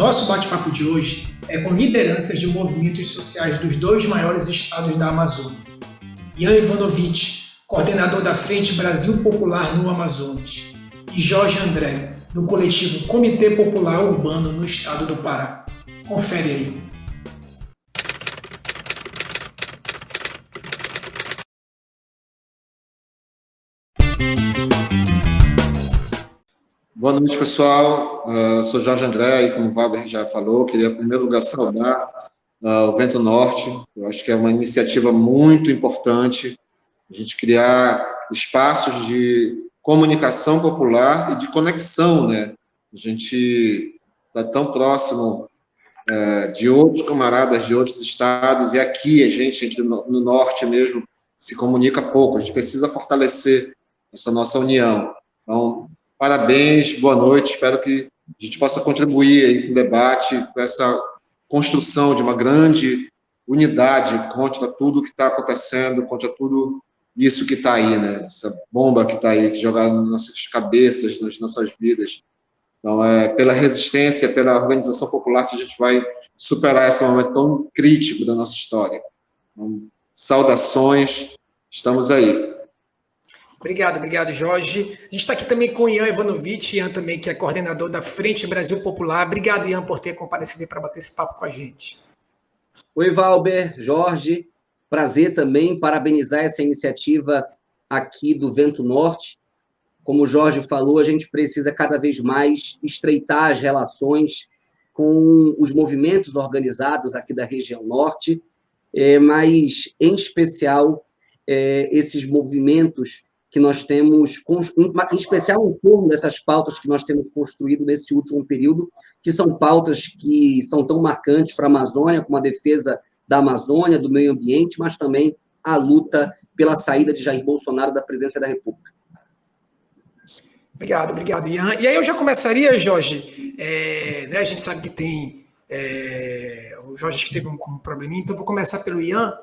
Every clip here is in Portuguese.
nosso bate-papo de hoje é com lideranças de movimentos sociais dos dois maiores estados da Amazônia. Ian Ivanovic, coordenador da Frente Brasil Popular no Amazonas, e Jorge André, do coletivo Comitê Popular Urbano no estado do Pará. Confere aí. Boa noite, pessoal. Sou Jorge André, e como o Valber já falou, queria, em primeiro lugar, saudar o Vento Norte. Eu acho que é uma iniciativa muito importante, a gente criar espaços de comunicação popular e de conexão, né? A gente está tão próximo de outros camaradas de outros estados, e aqui a gente no Norte mesmo, se comunica pouco. A gente precisa fortalecer essa nossa união. Então, parabéns, boa noite, espero que a gente possa contribuir aí com o debate, com essa construção de uma grande unidade contra tudo que está acontecendo, contra tudo isso que está aí, né? Essa bomba que está aí, que jogaram nas nossas cabeças, nas nossas vidas. Então, é pela resistência, pela organização popular que a gente vai superar esse momento tão crítico da nossa história. Então, saudações, estamos aí. Obrigado, Jorge. A gente está aqui também com o Ian Ivanovic, Ian também, que é coordenador da Frente Brasil Popular. Obrigado, Ian, por ter comparecido para bater esse papo com a gente. Oi, Valber, Jorge, prazer também, parabenizar essa iniciativa aqui do Vento Norte. Como o Jorge falou, a gente precisa cada vez mais estreitar as relações com os movimentos organizados aqui da região norte, mas, em especial, esses movimentos que nós temos, em especial em torno dessas pautas que nós temos construído nesse último período, que são pautas que são tão marcantes para a Amazônia, como a defesa da Amazônia, do meio ambiente, mas também a luta pela saída de Jair Bolsonaro da presidência da República. Obrigado, Ian. E aí eu já começaria, Jorge, a gente sabe que tem... o Jorge que teve um probleminha, então vou começar pelo Ian.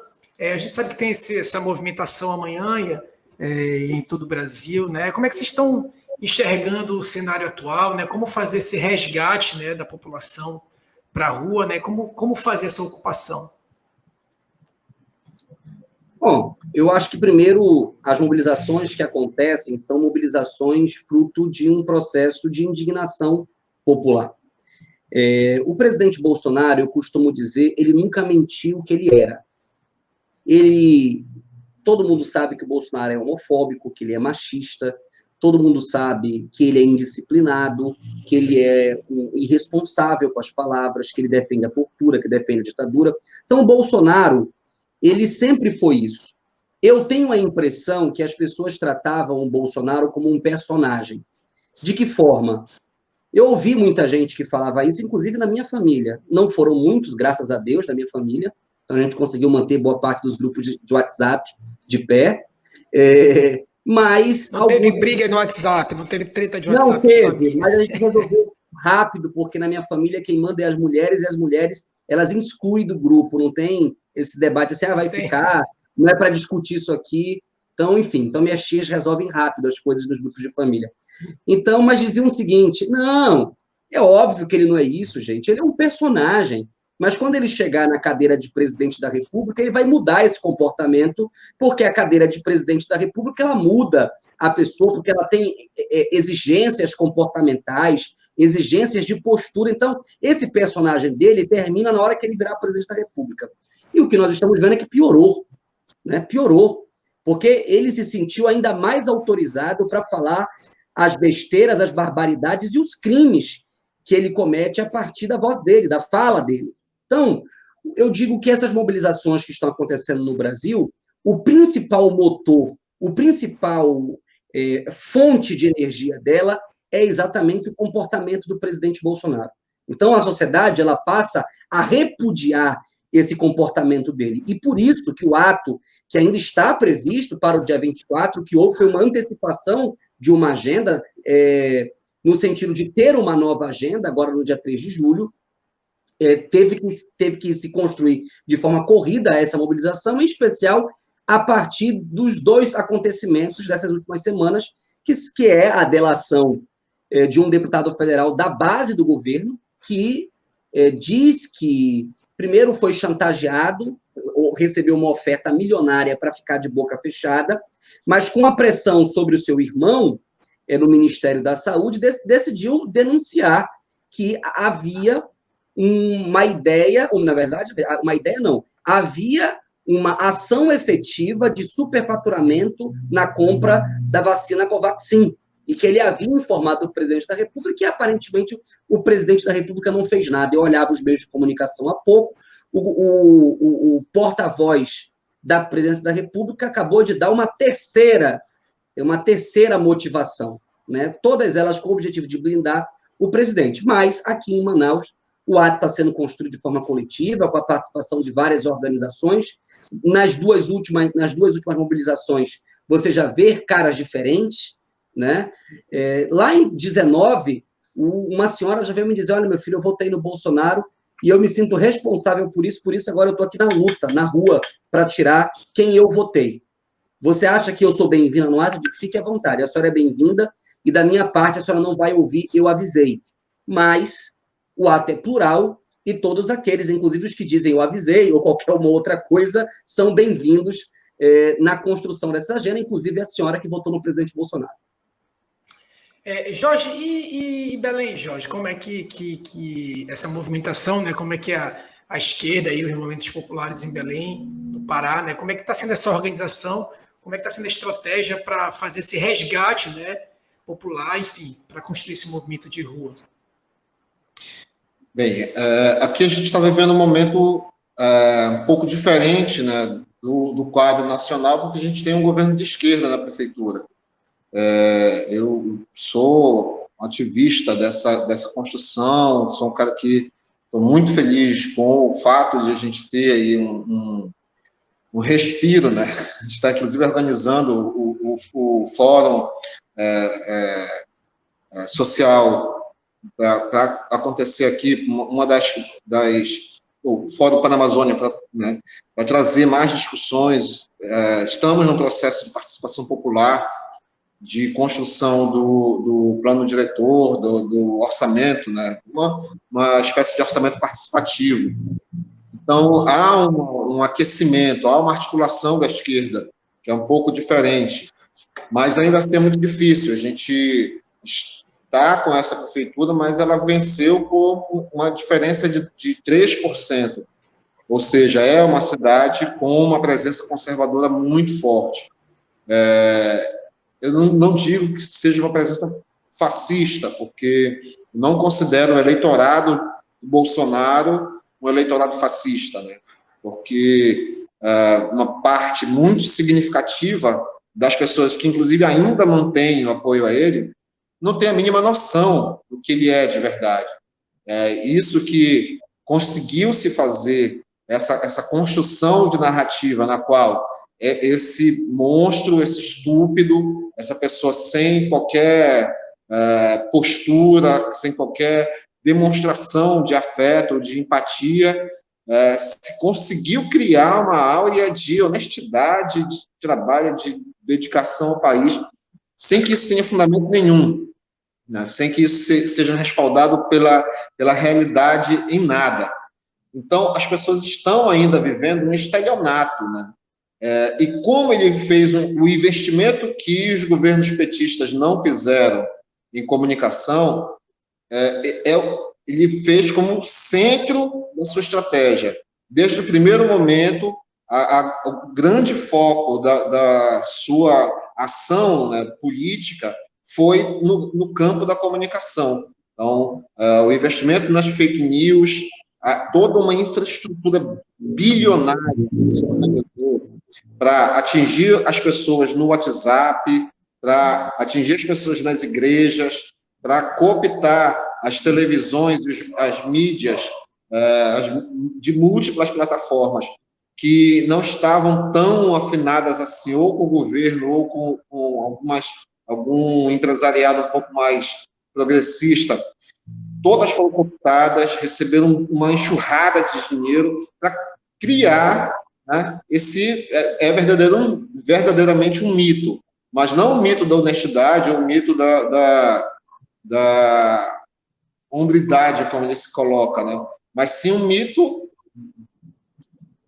A gente sabe que tem essa movimentação amanhã, em todo o Brasil, né? Como é que vocês estão enxergando o cenário atual, né? Como fazer esse resgate, né, da população para a rua, né? Como fazer essa ocupação? Bom, eu acho que, primeiro, as mobilizações que acontecem são mobilizações fruto de um processo de indignação popular. O presidente Bolsonaro, eu costumo dizer, ele nunca mentiu o que ele era. Todo mundo sabe que o Bolsonaro é homofóbico, que ele é machista, todo mundo sabe que ele é indisciplinado, que ele é irresponsável com as palavras, que ele defende a tortura, que defende a ditadura. Então, o Bolsonaro, ele sempre foi isso. Eu tenho a impressão que as pessoas tratavam o Bolsonaro como um personagem. De que forma? Eu ouvi muita gente que falava isso, inclusive na minha família. Não foram muitos, graças a Deus, da minha família. Então, a gente conseguiu manter boa parte dos grupos de WhatsApp de pé. Mas... Não teve briga no WhatsApp, não teve treta de WhatsApp. Não teve, mas a gente resolveu rápido, porque na minha família quem manda é as mulheres, e as mulheres, elas excluem do grupo, não tem esse debate assim, vai ficar, não é para discutir isso aqui. Então, enfim, minhas tias resolvem rápido as coisas nos grupos de família. Então, mas diziam o seguinte, não, é óbvio que ele não é isso, gente, ele é um personagem. Mas quando ele chegar na cadeira de presidente da República, ele vai mudar esse comportamento, porque a cadeira de presidente da República, ela muda a pessoa, porque ela tem exigências comportamentais, exigências de postura. Então, esse personagem dele termina na hora que ele virar presidente da República. E o que nós estamos vendo é que piorou, né? Piorou, porque ele se sentiu ainda mais autorizado para falar as besteiras, as barbaridades e os crimes que ele comete a partir da voz dele, da fala dele. Então, eu digo que essas mobilizações que estão acontecendo no Brasil, o principal motor, o principal fonte de energia dela é exatamente o comportamento do presidente Bolsonaro. Então, a sociedade ela passa a repudiar esse comportamento dele. E por isso que o ato que ainda está previsto para o dia 24, que houve foi uma antecipação de uma agenda, no sentido de ter uma nova agenda, agora no dia 3 de julho, teve que se construir de forma corrida essa mobilização, em especial a partir dos dois acontecimentos dessas últimas semanas, que é a delação de um deputado federal da base do governo, que diz que, primeiro, foi chantageado, ou recebeu uma oferta milionária para ficar de boca fechada, mas com a pressão sobre o seu irmão, no Ministério da Saúde, decidiu denunciar que havia uma ideia, ou, na verdade, uma ideia não, havia uma ação efetiva de superfaturamento na compra da vacina Covaxin, e que ele havia informado o presidente da República, e aparentemente o presidente da República não fez nada. Eu olhava os meios de comunicação há pouco, o porta-voz da presidência da República acabou de dar uma terceira motivação, né? Todas elas com o objetivo de blindar o presidente. Mas, aqui em Manaus, o ato está sendo construído de forma coletiva, com a participação de várias organizações. Nas duas últimas mobilizações, você já vê caras diferentes, né? Lá em 19, uma senhora já veio me dizer, olha, meu filho, eu votei no Bolsonaro e eu me sinto responsável por isso agora eu estou aqui na luta, na rua, para tirar quem eu votei. Você acha que eu sou bem-vinda no ato? Fique à vontade, a senhora é bem-vinda, e da minha parte a senhora não vai ouvir, eu avisei. Mas o ato é plural, e todos aqueles, inclusive os que dizem eu avisei, ou qualquer uma outra coisa, são bem-vindos na construção dessa agenda, inclusive a senhora que votou no presidente Bolsonaro. Jorge, e Belém, Jorge, como é que essa movimentação, né, como é que a esquerda e os movimentos populares em Belém, no Pará, né, como é que está sendo essa organização, como é que está sendo a estratégia para fazer esse resgate, né, popular, enfim, para construir esse movimento de rua? Bem, aqui a gente está vivendo um momento um pouco diferente, né, do quadro nacional, porque a gente tem um governo de esquerda na prefeitura. Eu sou ativista dessa construção, sou um cara que estou muito feliz com o fato de a gente ter aí um respiro, né? A gente está, inclusive, organizando o fórum social para acontecer aqui, uma o Fórum Panamazônia, né, para trazer mais discussões. Estamos no processo de participação popular, de construção do plano diretor, do orçamento, né? Uma espécie de orçamento participativo. Então, há um aquecimento, há uma articulação da esquerda, que é um pouco diferente, mas ainda assim é muito difícil. A gente está com essa prefeitura, mas ela venceu por uma diferença de 3%, ou seja, é uma cidade com uma presença conservadora muito forte. Eu não digo que seja uma presença fascista, porque não considero o eleitorado do Bolsonaro um eleitorado fascista, né? Porque uma parte muito significativa das pessoas que, inclusive, ainda mantêm o apoio a ele, não tem a mínima noção do que ele é de verdade. Isso que conseguiu se fazer, essa construção de narrativa na qual esse monstro, esse estúpido, essa pessoa sem qualquer postura, sem qualquer demonstração de afeto, de empatia, se conseguiu criar uma áurea de honestidade, de trabalho, de dedicação ao país, sem que isso tenha fundamento nenhum, né? Sem que isso seja respaldado pela realidade em nada. Então, as pessoas estão ainda vivendo um estelionato, né? E como ele fez o investimento que os governos petistas não fizeram em comunicação, ele fez como centro da sua estratégia. Desde o primeiro momento, o grande foco da sua ação, né, política foi no campo da comunicação. Então, o investimento nas fake news, toda uma infraestrutura bilionária para atingir as pessoas no WhatsApp, para atingir as pessoas nas igrejas, para cooptar as televisões, as mídias de múltiplas plataformas que não estavam tão afinadas assim, ou com o governo, ou com algum empresariado um pouco mais progressista. Todas foram cooptadas, receberam uma enxurrada de dinheiro para criar, né, esse verdadeiramente um mito, mas não o mito da honestidade, ou o mito da hombridade, como ele se coloca, né? mas sim um mito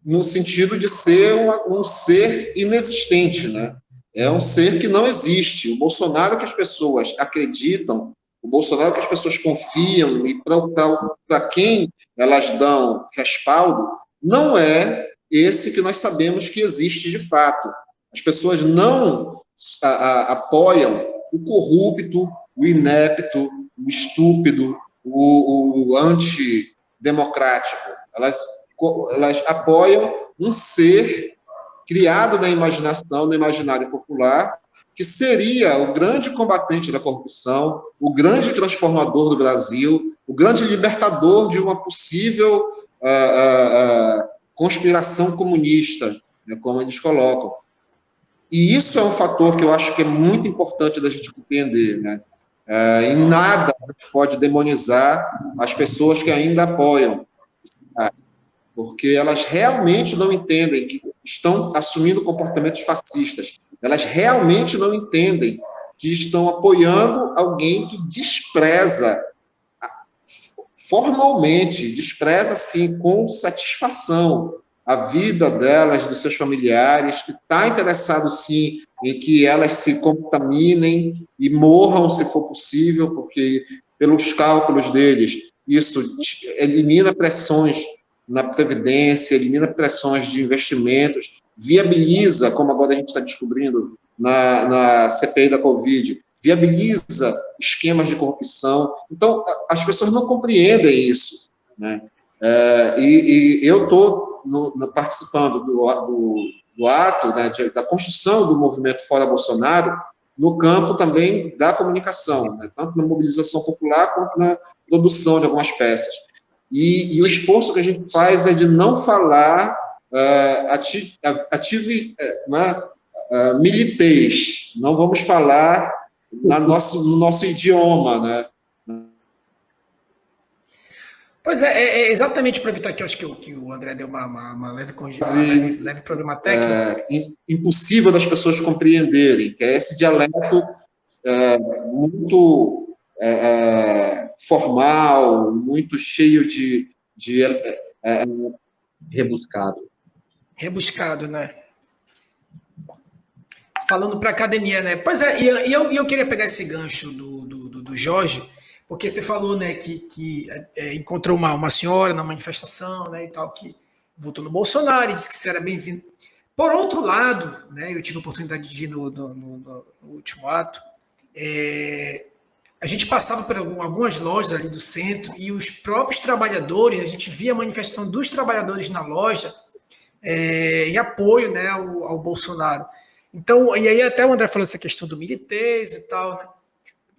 no sentido de ser um ser inexistente, né? É um ser que não existe. O Bolsonaro que as pessoas acreditam, o Bolsonaro que as pessoas confiam e para quem elas dão respaldo, não é esse que nós sabemos que existe de fato. As pessoas não apoiam o corrupto, o inepto, o estúpido, o antidemocrático. Elas apoiam um ser criado na imaginação, no imaginário popular, que seria o grande combatente da corrupção, o grande transformador do Brasil, o grande libertador de uma possível conspiração comunista, né, como eles colocam. E isso é um fator que eu acho que é muito importante da gente compreender, né? Em nada a gente pode demonizar as pessoas que ainda apoiam, porque elas realmente não entendem que estão assumindo comportamentos fascistas. Elas realmente não entendem que estão apoiando alguém que despreza formalmente, despreza, sim, com satisfação a vida delas, dos seus familiares, que está interessado, sim, em que elas se contaminem e morram, se for possível, porque, pelos cálculos deles, isso elimina pressões na Previdência, elimina pressões de investimentos, viabiliza, como agora a gente está descobrindo na CPI da Covid, viabiliza esquemas de corrupção. Então, as pessoas não compreendem isso, né? E eu estou participando do ato, né, da construção do movimento Fora Bolsonaro, no campo também da comunicação, né, tanto na mobilização popular quanto na produção de algumas peças. E o esforço que a gente faz é de não falar militez, não vamos falar no nosso idioma, né? Pois é exatamente para evitar que eu acho que o André deu uma leve leve problema técnico. Impossível das pessoas compreenderem, que é esse dialeto muito formal, muito cheio de rebuscado, né? Falando para a academia, né? Pois é, e eu queria pegar esse gancho do Jorge, porque você falou, né, que encontrou uma senhora na manifestação, né, e tal, que votou no Bolsonaro e disse que isso era bem-vindo. Por outro lado, né, eu tive a oportunidade de ir no último ato, a gente passava por algumas lojas ali do centro e os próprios trabalhadores, a gente via a manifestação dos trabalhadores na loja em apoio, né, ao Bolsonaro. Então, e aí até o André falou essa questão do militez e tal, né?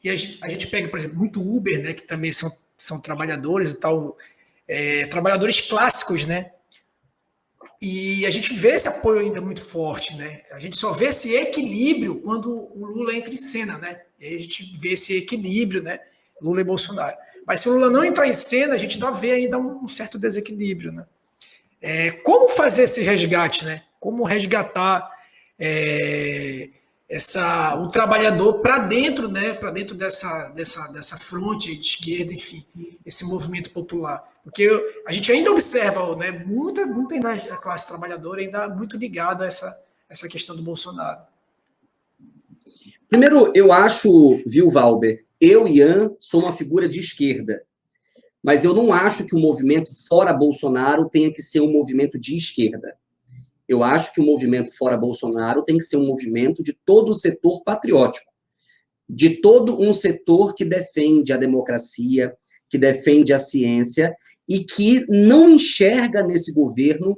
E a gente pega, por exemplo, muito Uber, né, que também são trabalhadores e tal, trabalhadores clássicos, né? E a gente vê esse apoio ainda muito forte, né? A gente só vê esse equilíbrio quando o Lula entra em cena, né? E aí a gente vê esse equilíbrio, né? Lula e Bolsonaro. Mas se o Lula não entrar em cena, a gente ainda vê ainda um certo desequilíbrio, né? Como fazer esse resgate, né? Como resgatar o trabalhador para dentro, né, para dentro dessa fronte de esquerda, enfim, esse movimento popular, porque a gente ainda observa, né, muita da classe trabalhadora ainda muito ligada a essa questão do Bolsonaro. Primeiro, eu acho, viu, Valber, eu, Ian, sou uma figura de esquerda, mas eu não acho que o movimento Fora Bolsonaro tenha que ser um movimento de esquerda. Eu acho que o movimento Fora Bolsonaro tem que ser um movimento de todo o setor patriótico, de todo um setor que defende a democracia, que defende a ciência e que não enxerga nesse governo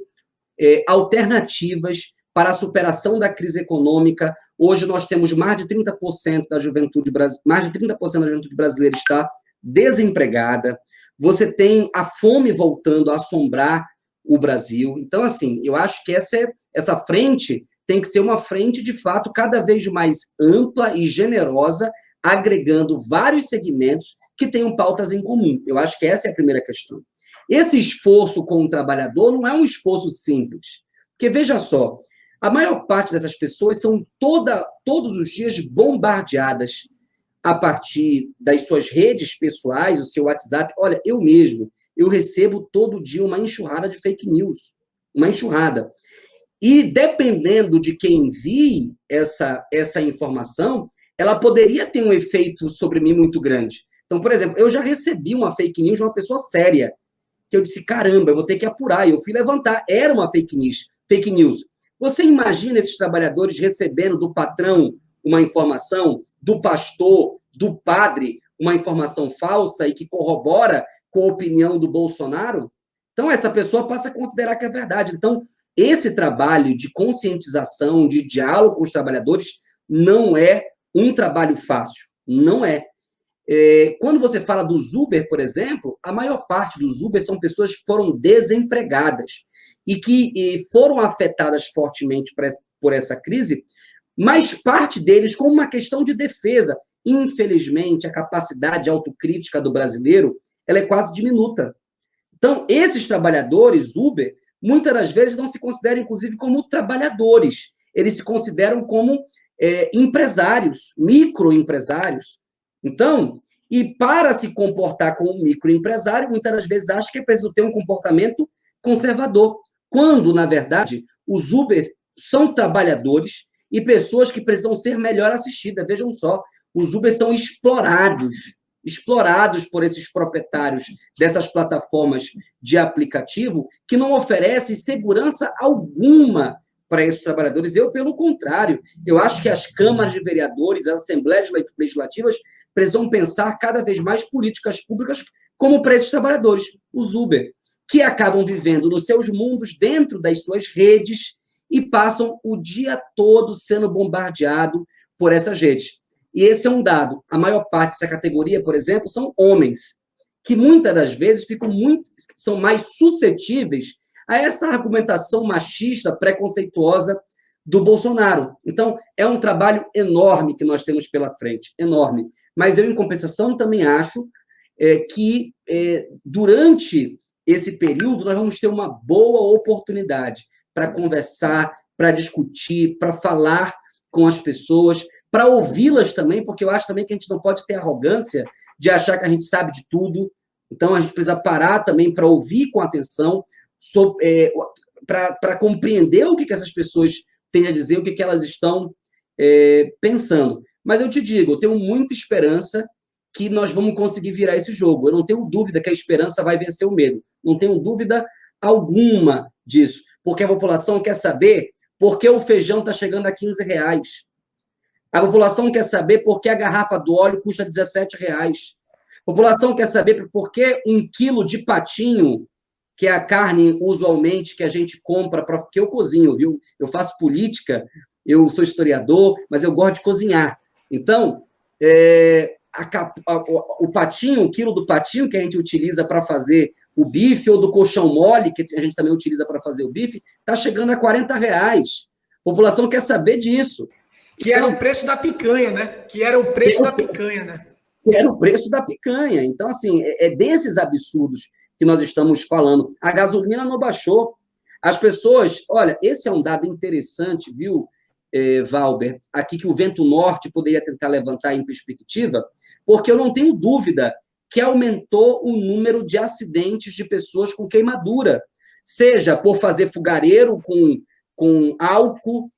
alternativas para a superação da crise econômica. Hoje nós temos mais de 30% da juventude brasileira está desempregada. Você tem a fome voltando a assombrar o Brasil. Então, assim, eu acho que essa frente tem que ser uma frente, de fato, cada vez mais ampla e generosa, agregando vários segmentos que tenham pautas em comum. Eu acho que essa é a primeira questão. Esse esforço com o trabalhador não é um esforço simples, porque, veja só, a maior parte dessas pessoas são todos os dias bombardeadas a partir das suas redes pessoais, o seu WhatsApp. Olha, eu mesmo, eu recebo todo dia uma enxurrada de fake news, uma enxurrada. E dependendo de quem envie essa informação, ela poderia ter um efeito sobre mim muito grande. Então, por exemplo, eu já recebi uma fake news de uma pessoa séria, que eu disse, caramba, eu vou ter que apurar. E eu fui levantar. Era uma fake news. Você imagina esses trabalhadores recebendo do patrão uma informação, do pastor, do padre, uma informação falsa e que corrobora com a opinião do Bolsonaro? Então, essa pessoa passa a considerar que é verdade. Então, esse trabalho de conscientização, de diálogo com os trabalhadores, não é um trabalho fácil. Não é. Quando você fala dos Uber, por exemplo, a maior parte dos Uber são pessoas que foram desempregadas e que foram afetadas fortemente por essa crise, mas parte deles com uma questão de defesa. Infelizmente, a capacidade autocrítica do brasileiro ela é quase diminuta. Então, esses trabalhadores Uber, muitas das vezes não se consideram, inclusive, como trabalhadores. Eles se consideram como empresários, microempresários. Então, e para se comportar como um microempresário, muitas das vezes acha que é preciso ter um comportamento conservador, quando, na verdade, os Uber são trabalhadores e pessoas que precisam ser melhor assistidas. Vejam só, os Uber são explorados por esses proprietários dessas plataformas de aplicativo que não oferecem segurança alguma para esses trabalhadores. Eu, pelo contrário, eu acho que as câmaras de vereadores, as assembleias legislativas precisam pensar cada vez mais políticas públicas como para esses trabalhadores, os Uber, que acabam vivendo nos seus mundos dentro das suas redes e passam o dia todo sendo bombardeado por essas redes. E esse é um dado. A maior parte dessa categoria, por exemplo, são homens, que muitas das vezes são mais suscetíveis a essa argumentação machista, preconceituosa do Bolsonaro. Então, é um trabalho enorme que nós temos pela frente, enorme. Mas eu, em compensação, também acho que durante esse período nós vamos ter uma boa oportunidade para conversar, para discutir, para falar com as pessoas, para ouvi-las também, porque eu acho também que a gente não pode ter arrogância de achar que a gente sabe de tudo. Então, a gente precisa parar também para ouvir com atenção, para compreender o que essas pessoas têm a dizer, o que elas estão pensando. Mas eu te digo, eu tenho muita esperança que nós vamos conseguir virar esse jogo. Eu não tenho dúvida que a esperança vai vencer o medo. Não tenho dúvida alguma disso. Porque a população quer saber por que o feijão está chegando a R$15. A população quer saber por que a garrafa do óleo custa R$17. A população quer saber por que 1 quilo de patinho, que é a carne, usualmente, que a gente compra, porque eu cozinho, viu? Eu faço política, eu sou historiador, mas eu gosto de cozinhar. Então, o patinho, 1 quilo do patinho que a gente utiliza para fazer o bife, ou do colchão mole, que a gente também utiliza para fazer o bife, está chegando a R$40. A população quer saber disso. Que era o preço da picanha, né? Que era o preço da picanha, né? Que era o preço da picanha. Então, assim, é desses absurdos que nós estamos falando. A gasolina não baixou. As pessoas... Olha, esse é um dado interessante, viu, Valber? Aqui que o Vento Norte poderia tentar levantar em perspectiva, porque eu não tenho dúvida que aumentou o número de acidentes de pessoas com queimadura, seja por fazer fogareiro com álcool,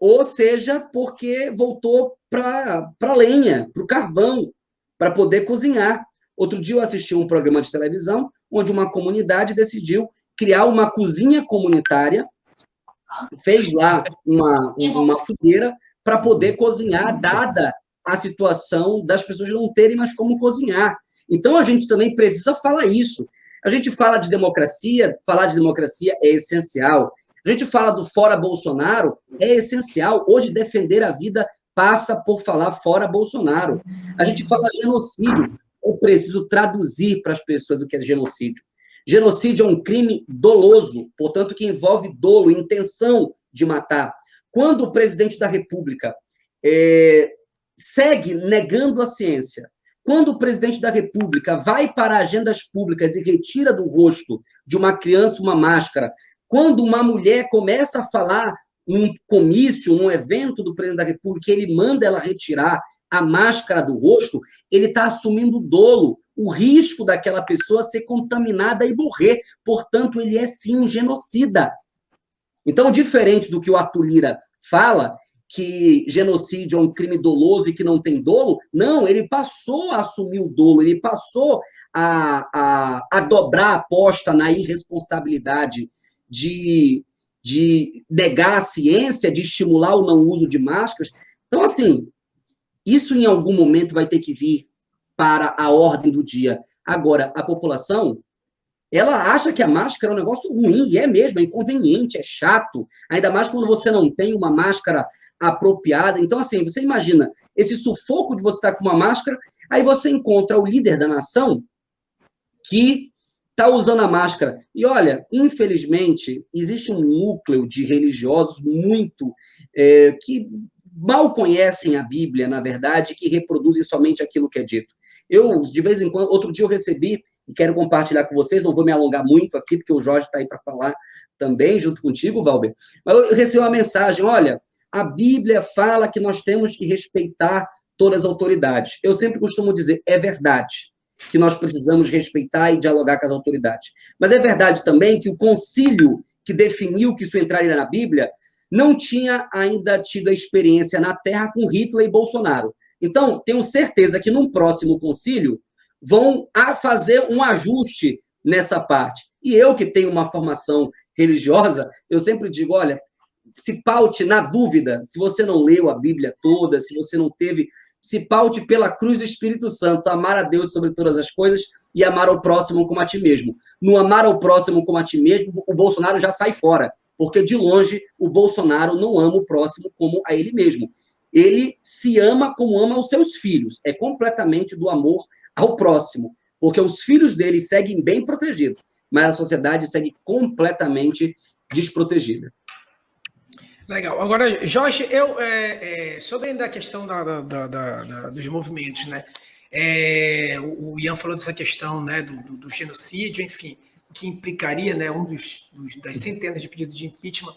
ou seja porque voltou para a lenha, para o carvão, para poder cozinhar. Outro dia eu assisti um programa de televisão onde uma comunidade decidiu criar uma cozinha comunitária, fez lá uma fogueira para poder cozinhar, dada a situação das pessoas não terem mais como cozinhar. Então, a gente também precisa falar isso. A gente fala de democracia, falar de democracia é essencial. A gente fala do fora Bolsonaro, é essencial. Hoje, defender a vida passa por falar fora Bolsonaro. A gente fala genocídio, eu preciso traduzir para as pessoas o que é genocídio. Genocídio é um crime doloso, portanto, que envolve dolo, intenção de matar. Quando o presidente da República segue negando a ciência, quando o presidente da República vai para agendas públicas e retira do rosto de uma criança uma máscara, quando uma mulher começa a falar num comício, num evento do presidente da República, ele manda ela retirar a máscara do rosto, ele está assumindo dolo, o risco daquela pessoa ser contaminada e morrer. Portanto, ele é sim um genocida. Então, diferente do que o Arthur Lira fala, que genocídio é um crime doloso e que não tem dolo, não, ele passou a assumir o dolo, ele passou a dobrar a aposta na irresponsabilidade de negar a ciência, de estimular o não uso de máscaras. Então, assim, isso em algum momento vai ter que vir para a ordem do dia. Agora, a população, ela acha que a máscara é um negócio ruim, e é mesmo, é inconveniente, é chato, ainda mais quando você não tem uma máscara apropriada. Então, assim, você imagina esse sufoco de você estar com uma máscara, aí você encontra o líder da nação que está usando a máscara. E, olha, infelizmente, existe um núcleo de religiosos muito que mal conhecem a Bíblia, na verdade, que reproduzem somente aquilo que é dito. Eu, de vez em quando, outro dia eu recebi, e quero compartilhar com vocês, não vou me alongar muito aqui, porque o Jorge está aí para falar também, junto contigo, Valber, mas eu recebi uma mensagem, olha, a Bíblia fala que nós temos que respeitar todas as autoridades. Eu sempre costumo dizer, é verdade que nós precisamos respeitar e dialogar com as autoridades. Mas é verdade também que o concílio que definiu que isso entraria na Bíblia não tinha ainda tido a experiência na Terra com Hitler e Bolsonaro. Então, tenho certeza que num próximo concílio vão fazer um ajuste nessa parte. E eu, que tenho uma formação religiosa, eu sempre digo, olha, se paute na dúvida, se você não leu a Bíblia toda, se você não teve, se paute pela cruz do Espírito Santo, amar a Deus sobre todas as coisas e amar ao próximo como a ti mesmo. No amar ao próximo como a ti mesmo, o Bolsonaro já sai fora, porque de longe o Bolsonaro não ama o próximo como a ele mesmo. Ele se ama como ama os seus filhos, é completamente do amor ao próximo, porque os filhos dele seguem bem protegidos, mas a sociedade segue completamente desprotegida. Legal. Agora, Jorge, sobre ainda a questão dos movimentos, né? O Ian falou dessa questão, né, do genocídio, enfim, o que implicaria, né, das centenas de pedidos de impeachment.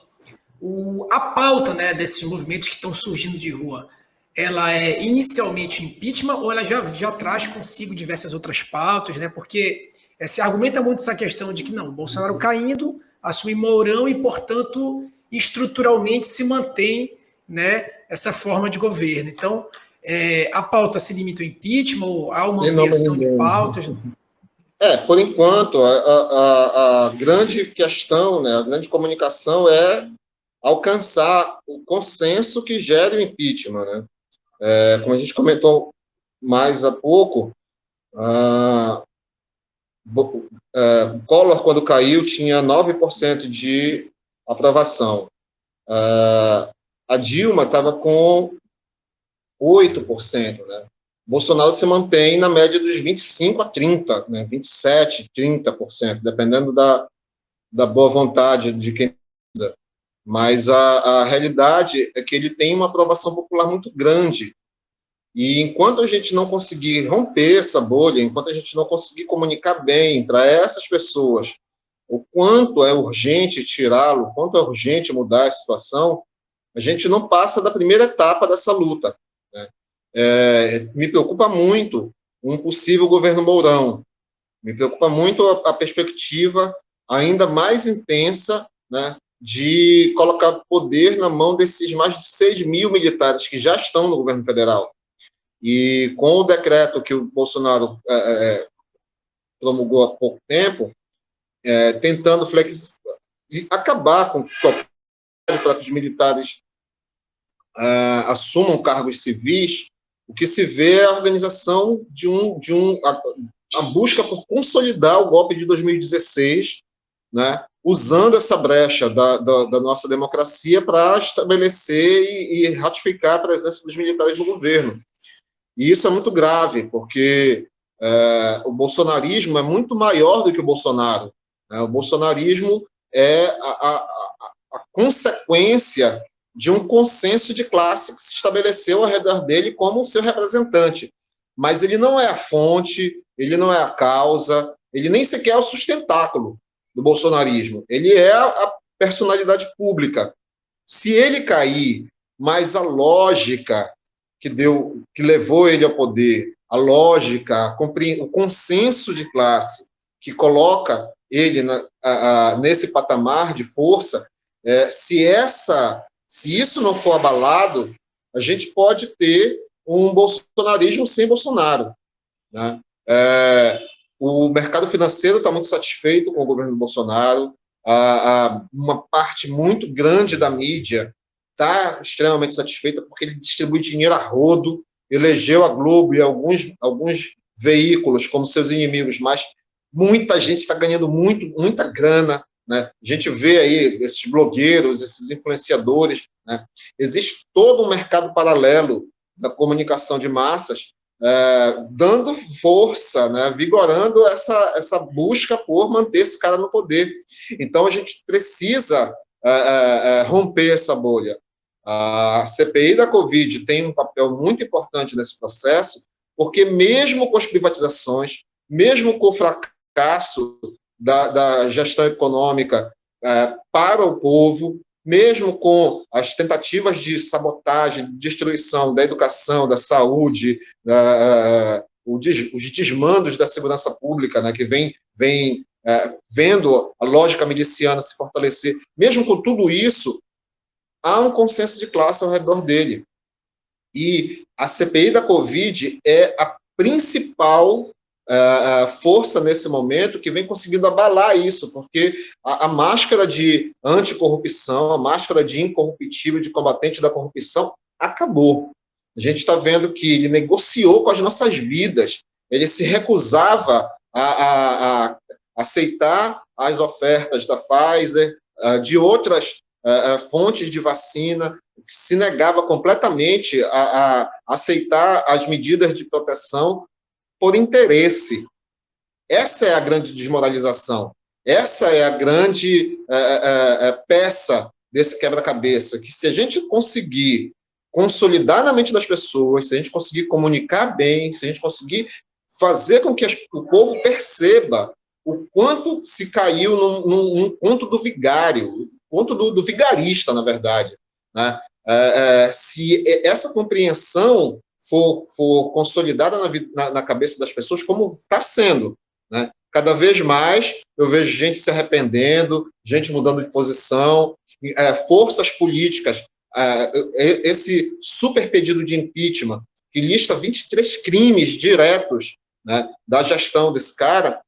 A pauta, né, desses movimentos que estão surgindo de rua, ela é inicialmente impeachment ou ela já traz consigo diversas outras pautas, né? Porque se argumenta muito essa questão de que não, o Bolsonaro caindo, assume Mourão e, portanto, estruturalmente se mantém, né, essa forma de governo. Então, a pauta se limita ao impeachment ou há uma ampliação de pautas? Por enquanto, a grande questão, né, a grande comunicação é alcançar o consenso que gere o impeachment, né? Como a gente comentou mais há pouco, Collor, quando caiu, tinha 9% de aprovação. A Dilma estava com 8%, né? Bolsonaro se mantém na média dos 25% a 30%, né? 27%, 30%, dependendo da boa vontade de quem precisa. Mas a realidade é que ele tem uma aprovação popular muito grande. E enquanto a gente não conseguir romper essa bolha, enquanto a gente não conseguir comunicar bem para essas pessoas o quanto é urgente tirá-lo, o quanto é urgente mudar a situação, a gente não passa da primeira etapa dessa luta, né? Me preocupa muito um possível governo Mourão, me preocupa muito a perspectiva ainda mais intensa, né, de colocar poder na mão desses mais de 6 mil militares que já estão no governo federal. E com o decreto que o Bolsonaro promulgou há pouco tempo, tentando acabar com qualquer para que os militares assumam cargos civis, o que se vê é a organização a busca por consolidar o golpe de 2016, né, usando essa brecha da nossa democracia para estabelecer e ratificar a presença dos militares no governo. E isso é muito grave, porque o bolsonarismo é muito maior do que o Bolsonaro, né? O bolsonarismo é a consequência de um consenso de classe que se estabeleceu ao redor dele como seu representante. Mas ele não é a fonte, ele não é a causa, ele nem sequer é o sustentáculo do bolsonarismo. Ele é a personalidade pública. Se ele cair, mas a lógica que levou ele ao poder, a lógica, o consenso de classe que coloca ele nesse patamar de força, se isso não for abalado, a gente pode ter um bolsonarismo sem Bolsonaro, né? O mercado financeiro está muito satisfeito com o governo Bolsonaro, uma parte muito grande da mídia está extremamente satisfeita porque ele distribui dinheiro a rodo, elegeu a Globo e alguns veículos como seus inimigos, mas muita gente está ganhando muita grana, né? A gente vê aí esses blogueiros, esses influenciadores, né? Existe todo um mercado paralelo da comunicação de massas, dando força, né? Vigorando essa busca por manter esse cara no poder. Então, a gente precisa romper essa bolha. A CPI da Covid tem um papel muito importante nesse processo, porque mesmo com as privatizações, mesmo com o fracasso da gestão econômica para o povo, mesmo com as tentativas de sabotagem, de destruição da educação, da saúde, os desmandos da segurança pública, né, que vem vendo a lógica miliciana se fortalecer, mesmo com tudo isso, há um consenso de classe ao redor dele. E a CPI da Covid é a principal força nesse momento que vem conseguindo abalar isso, porque a máscara de anticorrupção, a máscara de incorruptível, de combatente da corrupção, acabou. A gente está vendo que ele negociou com as nossas vidas, ele se recusava a aceitar as ofertas da Pfizer, de outras fontes de vacina, se negava completamente a aceitar as medidas de proteção por interesse. Essa é a grande desmoralização. Essa é a grande peça desse quebra-cabeça, que se a gente conseguir consolidar na mente das pessoas, se a gente conseguir comunicar bem, se a gente conseguir fazer com que o povo perceba o quanto se caiu num conto do vigário, conto do vigarista, na verdade, né? Se essa compreensão for consolidada na cabeça das pessoas, como está sendo, né? Cada vez mais eu vejo gente se arrependendo, gente mudando de posição, forças políticas, esse super pedido de impeachment, que lista 23 crimes diretos, né, da gestão desse cara,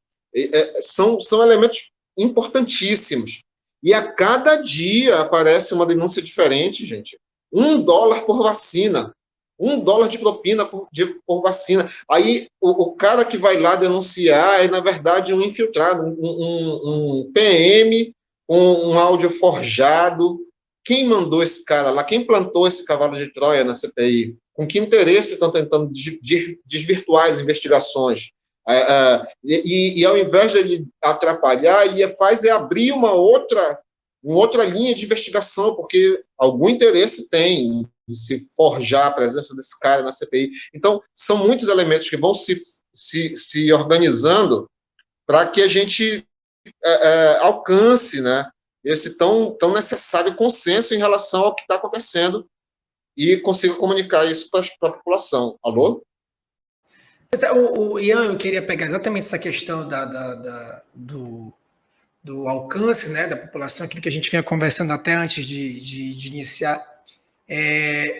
são elementos importantíssimos. E a cada dia aparece uma denúncia diferente, gente. $1 por vacina. $1 de propina por vacina. Aí o cara que vai lá denunciar é, na verdade, um infiltrado, um PM com um áudio forjado. Quem mandou esse cara lá? Quem plantou esse cavalo de Troia na CPI? Com que interesse estão tentando desvirtuar as investigações? E ao invés de ele atrapalhar, ele faz abrir uma outra linha de investigação, porque algum interesse tem de se forjar a presença desse cara na CPI. Então, são muitos elementos que vão se organizando para que a gente alcance, né, esse tão necessário consenso em relação ao que está acontecendo e consiga comunicar isso para a população. Alô? O Ian, eu queria pegar exatamente essa questão do alcance, né, da população, aquilo que a gente vinha conversando até antes de iniciar.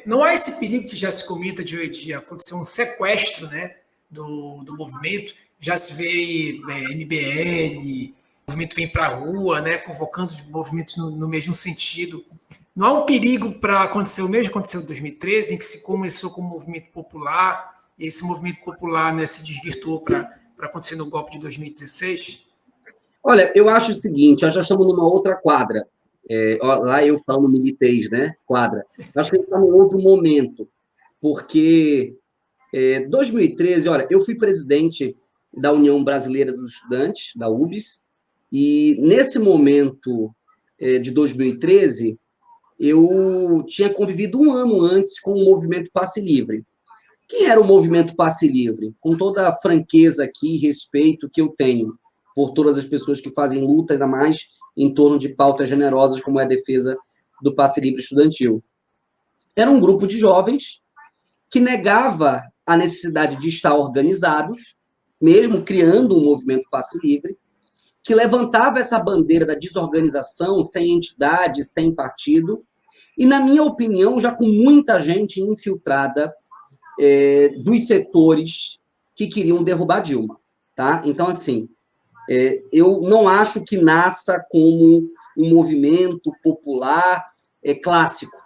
Não há esse perigo que já se comenta de acontecer um sequestro, né, do movimento. Já se vê MBL, o movimento vem para a rua, né, convocando os movimentos no mesmo sentido. Não há um perigo para acontecer o mesmo que aconteceu em 2013, em que se começou com o movimento popular, e esse movimento popular, né, se desvirtuou para acontecer no golpe de 2016? Olha, eu acho o seguinte, nós já estamos numa outra quadra. Lá eu falo militez, né? Quadra. Eu acho que a gente está num outro momento, porque 2013, olha, eu fui presidente da União Brasileira dos Estudantes, da UBS, e nesse momento de 2013, eu tinha convivido um ano antes com o movimento Passe Livre. Quem era o movimento Passe Livre? Com toda a franqueza aqui e respeito que eu tenho por todas as pessoas que fazem luta, ainda mais em torno de pautas generosas, como é a defesa do passe livre estudantil. Era um grupo de jovens que negava a necessidade de estar organizados, mesmo criando um movimento passe livre, que levantava essa bandeira da desorganização, sem entidade, sem partido, e, na minha opinião, já com muita gente infiltrada dos setores que queriam derrubar Dilma. Tá? Então, assim, eu não acho que nasça como um movimento popular clássico.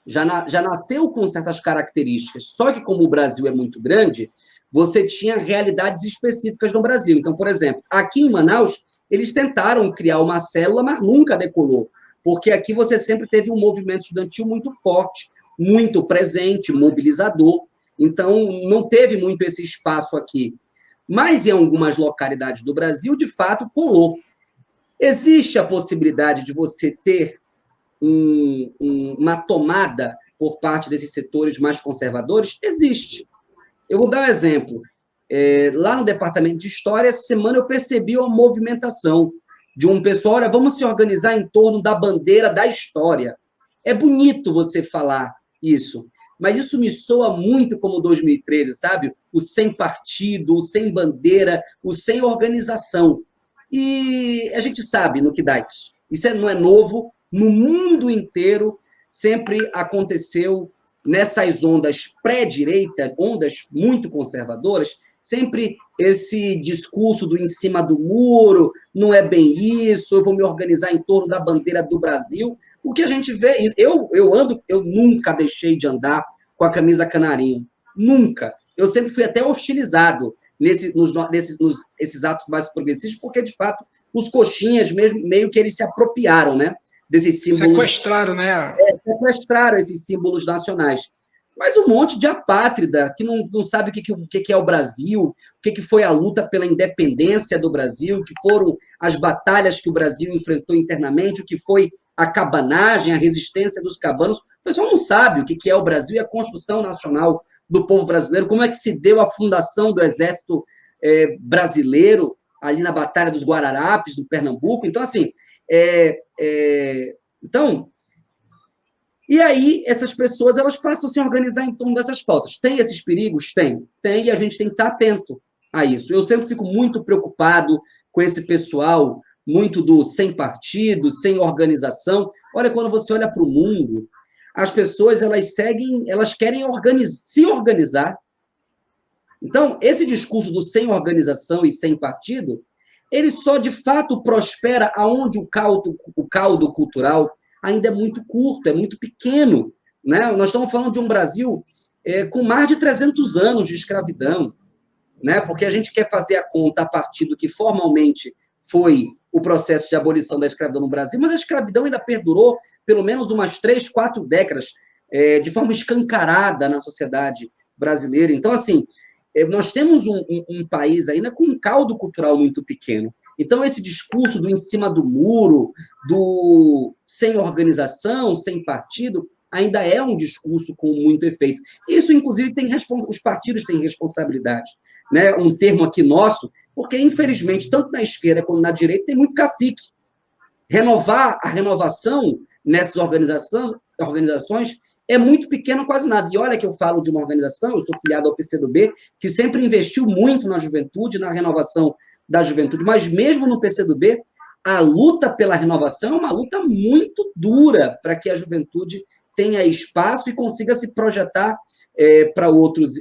Já nasceu com certas características, só que como o Brasil é muito grande, você tinha realidades específicas no Brasil. Então, por exemplo, aqui em Manaus, eles tentaram criar uma célula, mas nunca decolou, porque aqui você sempre teve um movimento estudantil muito forte, muito presente, mobilizador, então não teve muito esse espaço aqui. Mas em algumas localidades do Brasil, de fato, colou. Existe a possibilidade de você ter uma tomada por parte desses setores mais conservadores? Existe. Eu vou dar um exemplo. Lá no Departamento de História, essa semana eu percebi uma movimentação de um pessoal, olha, vamos se organizar em torno da bandeira da história. É bonito você falar isso, mas isso me soa muito como 2013, sabe? O sem partido, o sem bandeira, o sem organização. E a gente sabe no que dá isso. Isso não é novo, no mundo inteiro sempre aconteceu nessas ondas pré-direita, ondas muito conservadoras, sempre esse discurso do em cima do muro, não é bem isso, eu vou me organizar em torno da bandeira do Brasil. O que a gente vê, eu nunca deixei de andar com a camisa canarinho, nunca. Eu sempre fui até hostilizado nesses atos mais progressistas, porque, de fato, os coxinhas mesmo, meio que eles se apropriaram, né, desses símbolos. Sequestraram, né? Sequestraram esses símbolos nacionais. Mas um monte de apátrida que não sabe o que é o Brasil, o que foi a luta pela independência do Brasil, o que foram as batalhas que o Brasil enfrentou internamente, o que foi a cabanagem, a resistência dos cabanos. O pessoal não sabe o que é o Brasil e a construção nacional do povo brasileiro, como é que se deu a fundação do Exército brasileiro ali na Batalha dos Guararapes, no Pernambuco. Então, assim, e aí essas pessoas elas passam a se organizar em torno dessas pautas. Tem esses perigos? Tem, e a gente tem que estar atento a isso. Eu sempre fico muito preocupado com esse pessoal, muito do sem partido, sem organização. Olha, quando você olha para o mundo, as pessoas elas querem se organizar. Então, esse discurso do sem organização e sem partido, ele só de fato prospera aonde o caldo cultural ainda é muito curto, é muito pequeno. Né? Nós estamos falando de um Brasil com mais de 300 anos de escravidão, né? Porque a gente quer fazer a conta a partir do que formalmente foi o processo de abolição da escravidão no Brasil, mas a escravidão ainda perdurou pelo menos umas 3, 4 décadas de forma escancarada na sociedade brasileira. Então, assim, nós temos um país ainda com um caldo cultural muito pequeno. Então, esse discurso do em cima do muro, do sem organização, sem partido, ainda é um discurso com muito efeito. Isso, inclusive, os partidos têm responsabilidade. Né? Um termo aqui nosso, porque, infelizmente, tanto na esquerda quanto na direita, tem muito cacique. A renovação nessas organizações é muito pequeno, quase nada. E olha que eu falo de uma organização, eu sou filiado ao PCdoB, que sempre investiu muito na juventude, na renovação da juventude, mas mesmo no PCdoB, a luta pela renovação é uma luta muito dura para que a juventude tenha espaço e consiga se projetar para outros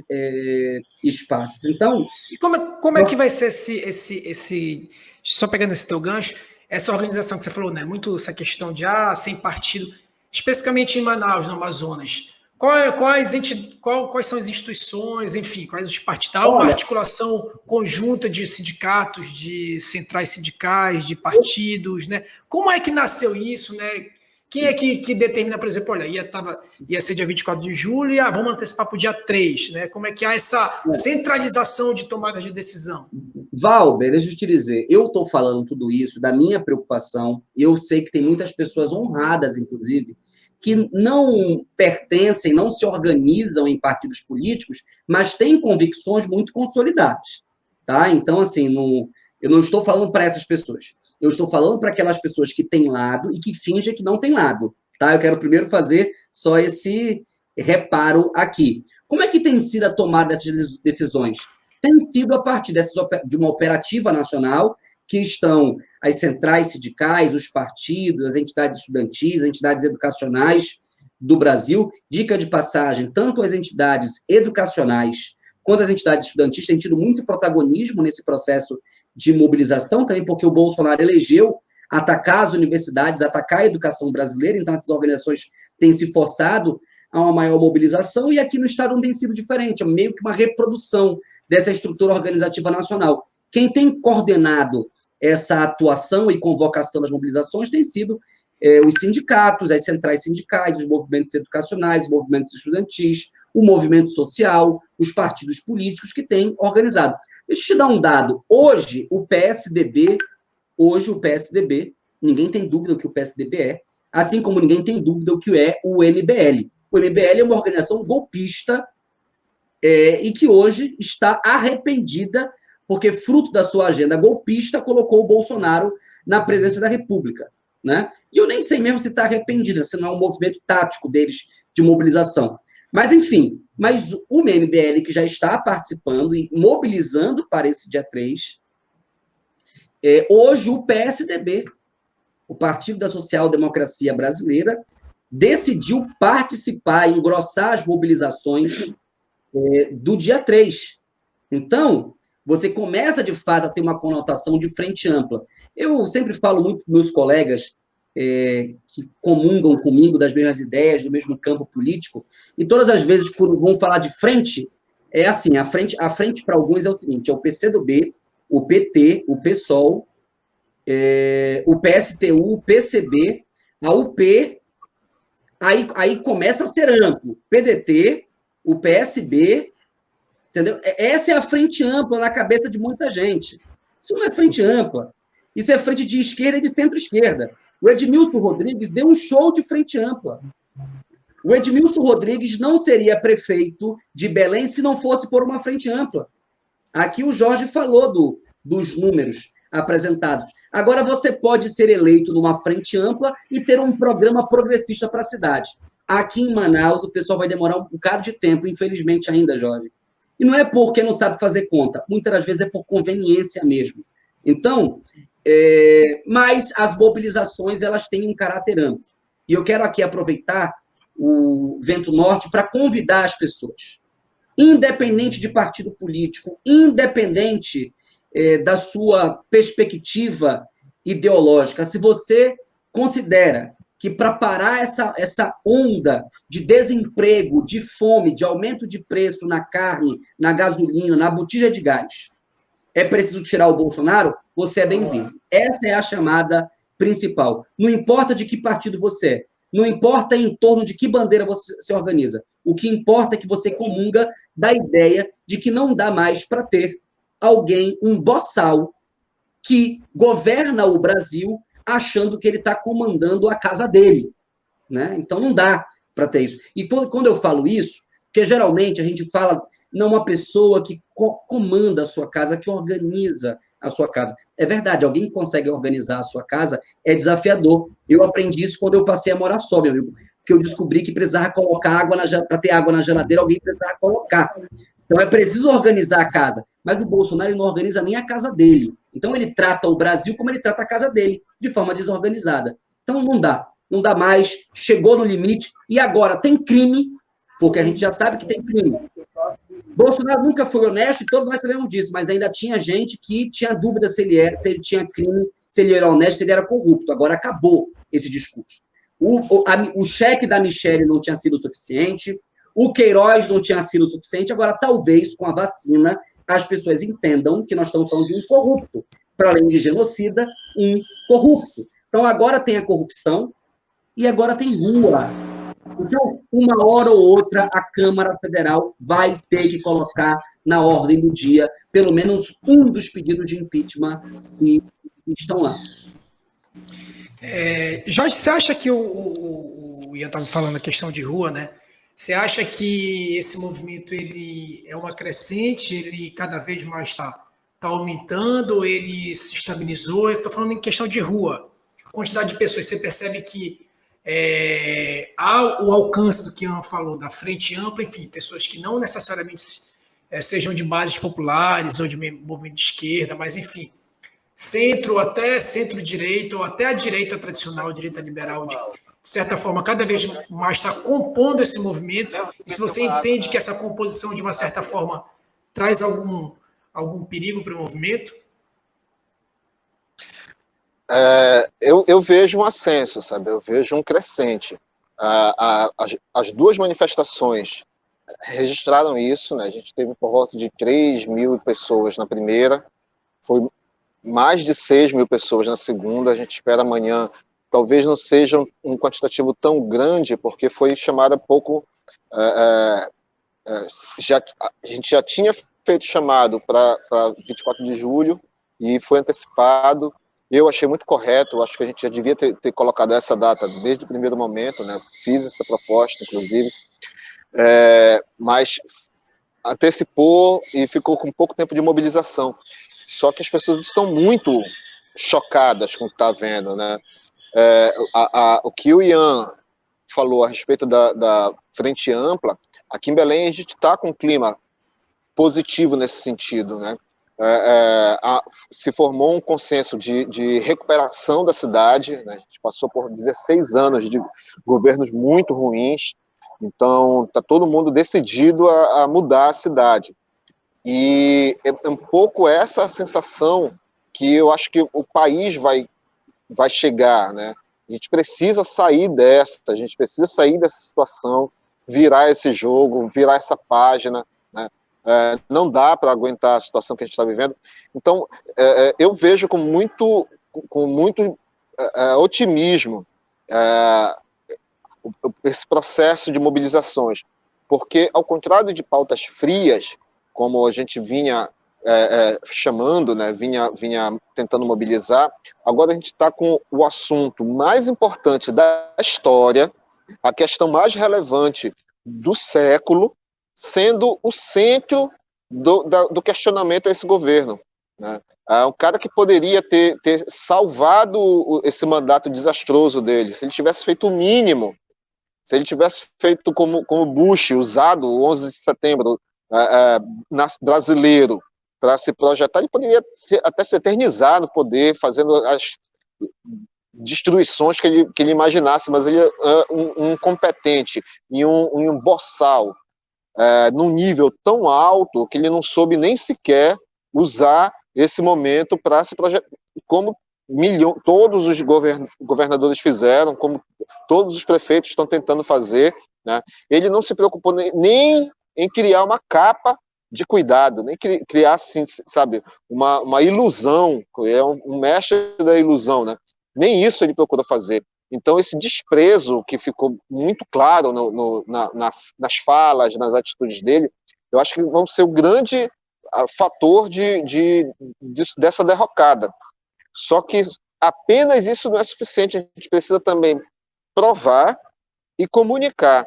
espaços. Então, e como é que vai ser esse só pegando esse teu gancho, essa organização que você falou, né? Muito essa questão de sem partido, especificamente em Manaus, no Amazonas. Quais são as instituições, enfim, quais os partidos? Há uma articulação conjunta de sindicatos, de centrais sindicais, de partidos, né? Como é que nasceu isso, né? Quem é que determina, por exemplo, olha, ia ser dia 24 de julho e vamos antecipar para o dia 3, né? Como é que há essa centralização de tomada de decisão? Valber, deixa eu te dizer, eu estou falando tudo isso da minha preocupação, eu sei que tem muitas pessoas honradas, inclusive, que não pertencem, não se organizam em partidos políticos, mas têm convicções muito consolidadas. Tá? Então, assim, eu não estou falando para essas pessoas. Eu estou falando para aquelas pessoas que têm lado e que fingem que não têm lado. Tá? Eu quero primeiro fazer só esse reparo aqui. Como é que tem sido a tomada dessas decisões? Tem sido a partir de uma operativa nacional, que estão as centrais sindicais, os partidos, as entidades estudantis, as entidades educacionais do Brasil. Dica de passagem, tanto as entidades educacionais quanto as entidades estudantis têm tido muito protagonismo nesse processo de mobilização, também porque o Bolsonaro elegeu atacar as universidades, atacar a educação brasileira, então essas organizações têm se forçado a uma maior mobilização, e aqui no Estado não tem sido diferente, é meio que uma reprodução dessa estrutura organizativa nacional. Quem tem coordenado essa atuação e convocação das mobilizações tem sido os sindicatos, as centrais sindicais, os movimentos educacionais, os movimentos estudantis, o movimento social, os partidos políticos que têm organizado. Deixa eu te dar um dado. Hoje, o PSDB, ninguém tem dúvida do que o PSDB é, assim como ninguém tem dúvida do que é o MBL. O MBL é uma organização golpista e que hoje está arrependida porque, fruto da sua agenda golpista, colocou o Bolsonaro na presidência da República, né? E eu nem sei mesmo se está arrependida, se não é um movimento tático deles de mobilização. Mas, enfim, o MBL, que já está participando e mobilizando para esse dia 3, hoje o PSDB, o Partido da Social Democracia Brasileira, decidiu participar, engrossar as mobilizações do dia 3. Então, você começa, de fato, a ter uma conotação de frente ampla. Eu sempre falo muito para meus colegas que comungam comigo das mesmas ideias, do mesmo campo político, e todas as vezes que vão falar de frente, é assim, a frente para alguns é o seguinte, é o PCdoB, o PT, o PSOL, o PSTU, o PCB, a UP, aí começa a ser amplo, PDT, o PSB, entendeu? Essa é a frente ampla na cabeça de muita gente. Isso não é frente ampla, isso é frente de esquerda e de centro-esquerda. O Edmilson Rodrigues deu um show de frente ampla. O Edmilson Rodrigues não seria prefeito de Belém se não fosse por uma frente ampla. Aqui o Jorge falou dos números apresentados. Agora você pode ser eleito numa frente ampla e ter um programa progressista para a cidade. Aqui em Manaus, o pessoal vai demorar um bocado de tempo, infelizmente ainda, Jorge. E não é porque não sabe fazer conta, muitas das vezes é por conveniência mesmo. Então, mas as mobilizações, elas têm um caráter amplo. E eu quero aqui aproveitar o Vento Norte para convidar as pessoas, independente de partido político, independente da sua perspectiva ideológica, se você considera que para parar essa onda de desemprego, de fome, de aumento de preço na carne, na gasolina, na botija de gás, é preciso tirar o Bolsonaro, você é bem-vindo. Essa é a chamada principal. Não importa de que partido você é, não importa em torno de que bandeira você se organiza, o que importa é que você comunga da ideia de que não dá mais para ter alguém, um boçal, que governa o Brasil achando que ele está comandando a casa dele, né? Então não dá para ter isso. E quando eu falo isso, porque geralmente a gente fala não uma pessoa que comanda a sua casa, que organiza a sua casa. É verdade, alguém que consegue organizar a sua casa é desafiador. Eu aprendi isso quando eu passei a morar só, meu amigo, porque eu descobri que precisava colocar água para ter água na geladeira, alguém precisava colocar. Então é preciso organizar a casa. Mas o Bolsonaro não organiza nem a casa dele. Então ele trata o Brasil como ele trata a casa dele, de forma desorganizada. Então não dá mais, chegou no limite, e agora tem crime, porque a gente já sabe que tem crime. Bolsonaro nunca foi honesto, e todos nós sabemos disso, mas ainda tinha gente que tinha dúvida se ele tinha crime, se ele era honesto, se ele era corrupto. Agora acabou esse discurso. O cheque da Michelle não tinha sido suficiente, o Queiroz não tinha sido suficiente, agora talvez com a vacina as pessoas entendam que nós estamos falando de um corrupto, para além de genocida, um corrupto. Então agora tem a corrupção e agora tem rua. Então, uma hora ou outra, a Câmara Federal vai ter que colocar na ordem do dia pelo menos um dos pedidos de impeachment que estão lá. Jorge, você acha que o Ian estava falando a questão de rua, né? Você acha que esse movimento ele é uma crescente, ele cada vez mais está aumentando, ele se estabilizou? Estou falando em questão de rua, quantidade de pessoas. Você percebe que há o alcance do que Ian falou, da frente ampla, enfim, pessoas que não necessariamente sejam de bases populares ou de movimento de esquerda, mas, enfim, centro, até centro-direita, ou até a direita tradicional, a direita liberal, de certa forma, cada vez mais está compondo esse movimento, e se você entende que essa composição, de uma certa forma, traz algum perigo para o movimento? Eu vejo um ascenso, sabe? Eu vejo um crescente. As duas manifestações registraram isso, né? A gente teve por volta de 3.000 pessoas na primeira, foi mais de 6.000 pessoas na segunda. A gente espera amanhã, talvez não seja um quantitativo tão grande, porque foi chamada pouco. A gente já tinha feito chamado para 24 de julho e foi antecipado. Eu achei muito correto, acho que a gente já devia ter colocado essa data desde o primeiro momento, né? Fiz essa proposta, inclusive, mas antecipou e ficou com pouco tempo de mobilização. Só que as pessoas estão muito chocadas com o que está vendo, né? O que o Ian falou a respeito da frente ampla, aqui em Belém a gente está com um clima positivo nesse sentido, né? Se formou um consenso de recuperação da cidade, né? A gente passou por 16 anos de governos muito ruins, então está todo mundo decidido a mudar a cidade. E é um pouco essa sensação que eu acho que o país vai chegar, né? A gente precisa sair a gente precisa sair dessa situação, virar esse jogo, virar essa página, né? Não dá para aguentar a situação que a gente está vivendo. Então, eu vejo com muito otimismo esse processo de mobilizações, porque, ao contrário de pautas frias, como a gente vinha chamando, né, vinha tentando mobilizar, agora a gente está com o assunto mais importante da história, a questão mais relevante do século, sendo o centro do questionamento a esse governo, né? Um cara que poderia ter salvado esse mandato desastroso dele, se ele tivesse feito o mínimo, se ele tivesse feito como Bush, usado o 11 de setembro brasileiro para se projetar, ele poderia até se eternizar no poder, fazendo as destruições que ele imaginasse, mas ele é um competente e um boçal num nível tão alto que ele não soube nem sequer usar esse momento para se projetar, como todos os governadores fizeram, como todos os prefeitos estão tentando fazer, né? Ele não se preocupou nem em criar uma capa de cuidado, nem criar, assim, sabe, uma ilusão, um mestre da ilusão, né? Nem isso ele procurou fazer. Então, esse desprezo que ficou muito claro nas falas, nas atitudes dele, eu acho que vão ser o grande fator dessa derrocada. Só que apenas isso não é suficiente, a gente precisa também provar e comunicar.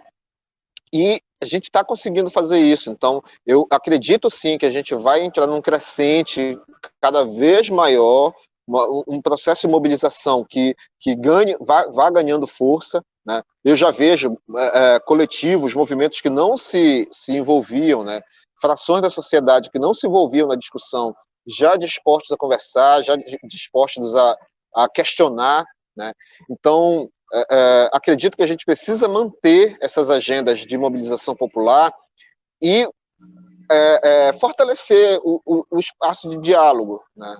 E a gente está conseguindo fazer isso. Então, eu acredito sim que a gente vai entrar num crescente cada vez maior, um processo de mobilização que vá ganhando força, né? Eu já vejo coletivos, movimentos que não se envolviam, né? Frações da sociedade que não se envolviam na discussão, já dispostos a conversar, já dispostos a questionar, né? Então, acredito que a gente precisa manter essas agendas de mobilização popular e fortalecer o espaço de diálogo, né?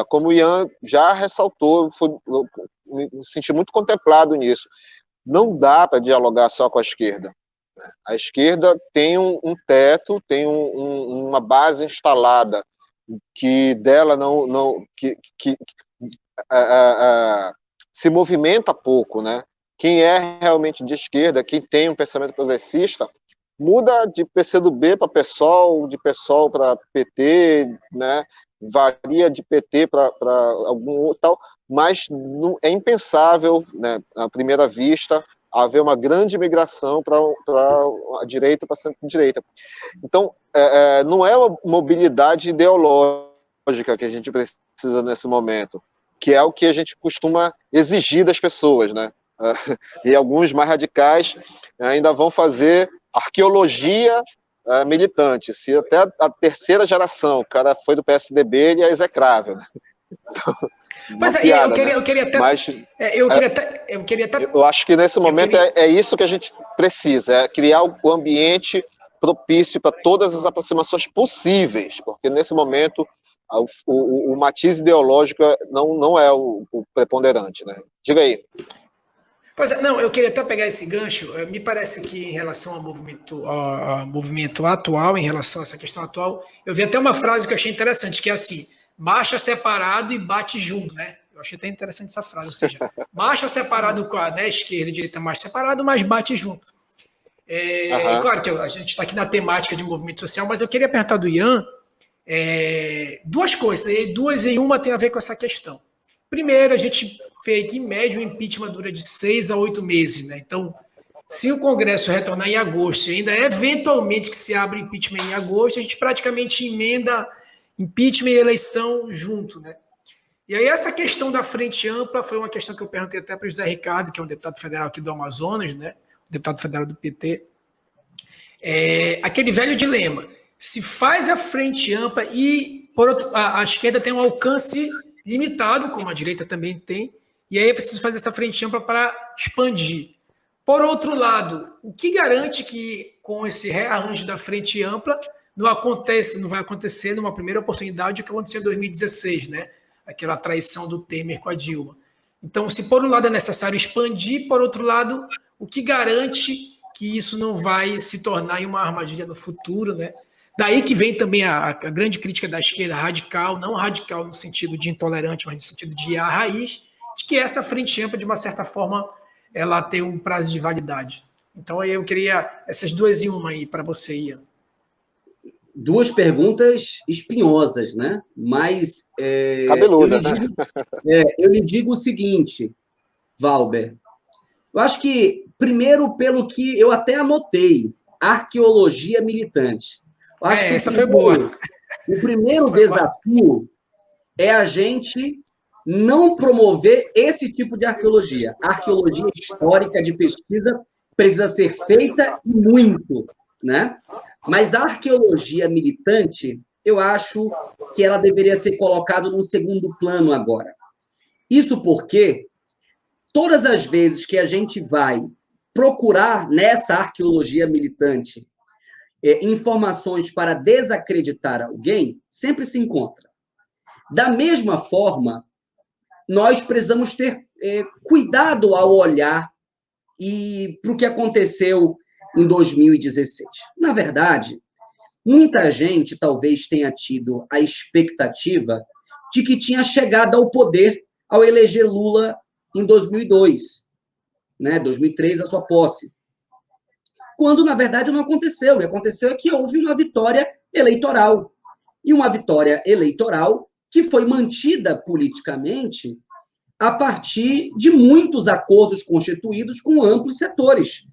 Como o Ian já ressaltou, eu me senti muito contemplado nisso. Não dá para dialogar só com a esquerda. A esquerda tem um teto, tem uma base instalada que dela se movimenta pouco, né? Quem é realmente de esquerda, quem tem um pensamento progressista, muda de PCdoB para PSOL, de PSOL para PT, né? Varia de PT para algum outro tal, mas é impensável, né, à primeira vista, haver uma grande migração para a direita, para a centro-direita. Então, não é uma mobilidade ideológica que a gente precisa nesse momento, que é o que a gente costuma exigir das pessoas, né? e alguns mais radicais ainda vão fazer arqueologia militante. Se até a terceira geração, o cara foi do PSDB, ele é execrável. Né? Então, mas piada, eu queria até... Mas, eu queria até... Eu acho que nesse momento é isso que a gente precisa, é criar o ambiente propício para todas as aproximações possíveis, porque nesse momento o matiz ideológico não é o preponderante, né? Diga aí. Pois é, não, eu queria até pegar esse gancho. Me parece que em relação ao movimento atual, em relação a essa questão atual, eu vi até uma frase que eu achei interessante, que é assim: marcha separado e bate junto, né? Eu achei até interessante essa frase, ou seja, marcha separado com a, né, esquerda e direita marcha separado, mas bate junto. Claro que a gente está aqui na temática de movimento social, mas eu queria perguntar do Ian duas coisas, e duas em uma tem a ver com essa questão. Primeiro, a gente vê que, em média, o impeachment dura de 6 a 8 meses, né? Então, se o Congresso retornar em agosto, e ainda eventualmente que se abre impeachment em agosto, a gente praticamente emenda impeachment e eleição junto, né? E aí essa questão da frente ampla foi uma questão que eu perguntei até para o José Ricardo, que é um deputado federal aqui do Amazonas, né? Deputado federal do PT. Aquele velho dilema: se faz a frente ampla e, por outro, a esquerda tem um alcance limitado, como a direita também tem, e aí é preciso fazer essa frente ampla para expandir. Por outro lado, o que garante que com esse rearranjo da frente ampla não vai acontecer numa primeira oportunidade o que aconteceu em 2016, né? Aquela traição do Temer com a Dilma. Então, se por um lado é necessário expandir, por outro lado, o que garante que isso não vai se tornar uma armadilha no futuro, né? Daí que vem também a grande crítica da esquerda radical, não radical no sentido de intolerante, mas no sentido de ir à raiz, de que essa frente ampla, de uma certa forma, ela tem um prazo de validade. Então, eu queria essas duas em uma aí para você, Ian. Duas perguntas espinhosas, né? Mas cabeluda, eu lhe digo o seguinte, Valber. Eu acho que, primeiro, pelo que eu até anotei, arqueologia militante. Eu acho que essa foi boa. O primeiro desafio é a gente não promover esse tipo de arqueologia. A arqueologia histórica de pesquisa precisa ser feita e muito, né? Mas a arqueologia militante, eu acho que ela deveria ser colocada num segundo plano agora. Isso porque todas as vezes que a gente vai procurar nessa arqueologia militante informações para desacreditar alguém, sempre se encontra. Da mesma forma, nós precisamos ter cuidado ao olhar para o que aconteceu em 2016. Na verdade, muita gente talvez tenha tido a expectativa de que tinha chegado ao poder ao eleger Lula em 2002, né? 2003, a sua posse. Quando, na verdade, não aconteceu. O que aconteceu é que houve uma vitória eleitoral. E uma vitória eleitoral que foi mantida politicamente a partir de muitos acordos constituídos com amplos setores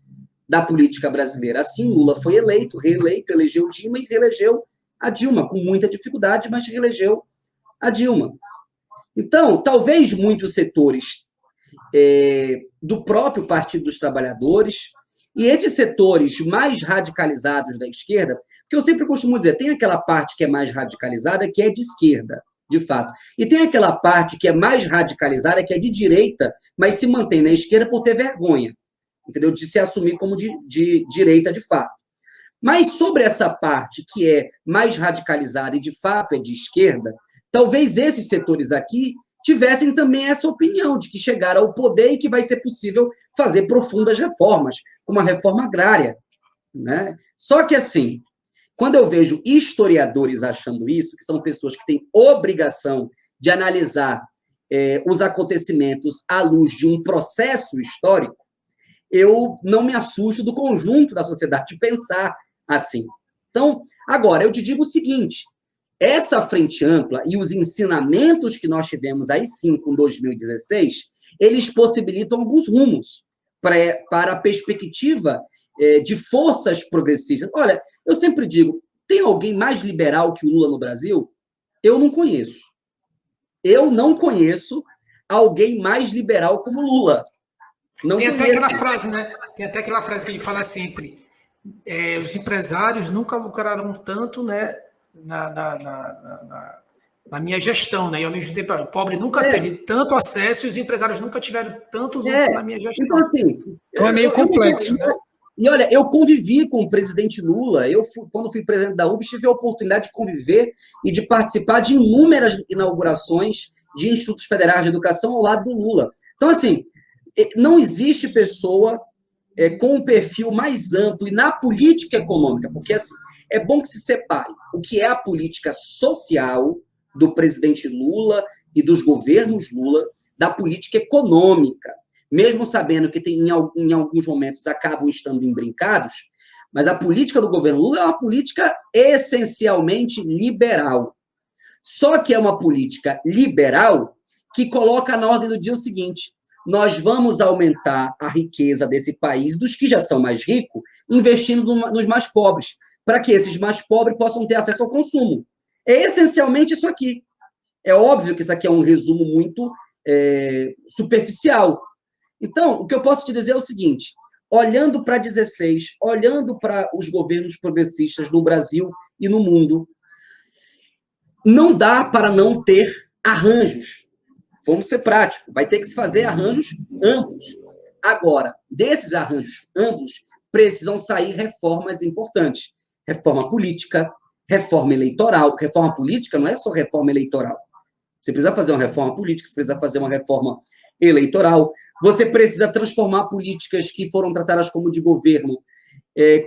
da política brasileira. Assim, Lula foi eleito, reeleito, elegeu Dilma e reelegeu a Dilma, com muita dificuldade, mas reelegeu a Dilma. Então, talvez muitos setores do próprio Partido dos Trabalhadores e esses setores mais radicalizados da esquerda, porque eu sempre costumo dizer, tem aquela parte que é mais radicalizada, que é de esquerda, de fato, e tem aquela parte que é mais radicalizada, que é de direita, mas se mantém na esquerda por ter vergonha, entendeu? De se assumir como de direita de fato. Mas sobre essa parte que é mais radicalizada e de fato é de esquerda, talvez esses setores aqui tivessem também essa opinião de que chegaram ao poder e que vai ser possível fazer profundas reformas, como a reforma agrária, né? Só que, assim, quando eu vejo historiadores achando isso, que são pessoas que têm obrigação de analisar os acontecimentos à luz de um processo histórico, eu não me assusto do conjunto da sociedade de pensar assim. Então, agora, eu te digo o seguinte, essa frente ampla e os ensinamentos que nós tivemos aí sim com 2016, eles possibilitam alguns rumos para a perspectiva de forças progressistas. Olha, eu sempre digo, tem alguém mais liberal que o Lula no Brasil? Eu não conheço. Eu não conheço alguém mais liberal como Lula. Não Tem até conheço. aquela frase, né? Tem até aquela frase que ele fala sempre: os empresários nunca lucraram tanto, né, na minha gestão, né? E ao mesmo tempo, o pobre nunca teve tanto acesso e os empresários nunca tiveram tanto lucro na minha gestão. Então, assim, então é meio complexo, né? E olha, eu convivi com o presidente Lula, quando fui presidente da UBS, tive a oportunidade de conviver e de participar de inúmeras inaugurações de institutos federais de educação ao lado do Lula. Então, assim, não existe pessoa com um perfil mais amplo e na política econômica, porque assim, é bom que se separe o que é a política social do presidente Lula e dos governos Lula, da política econômica, mesmo sabendo que em alguns momentos acabam estando embrincados, mas a política do governo Lula é uma política essencialmente liberal. Só que é uma política liberal que coloca na ordem do dia o seguinte: nós vamos aumentar a riqueza desse país, dos que já são mais ricos, investindo nos mais pobres, para que esses mais pobres possam ter acesso ao consumo. É essencialmente isso aqui. É óbvio que isso aqui é um resumo muito superficial. Então, o que eu posso te dizer é o seguinte: olhando para 16, olhando para os governos progressistas no Brasil e no mundo, não dá para não ter arranjos. Vamos ser práticos, vai ter que se fazer arranjos amplos. Agora, desses arranjos amplos, precisam sair reformas importantes. Reforma política, reforma eleitoral. Reforma política não é só reforma eleitoral. Você precisa fazer uma reforma política, você precisa fazer uma reforma eleitoral, você precisa transformar políticas que foram tratadas como de governo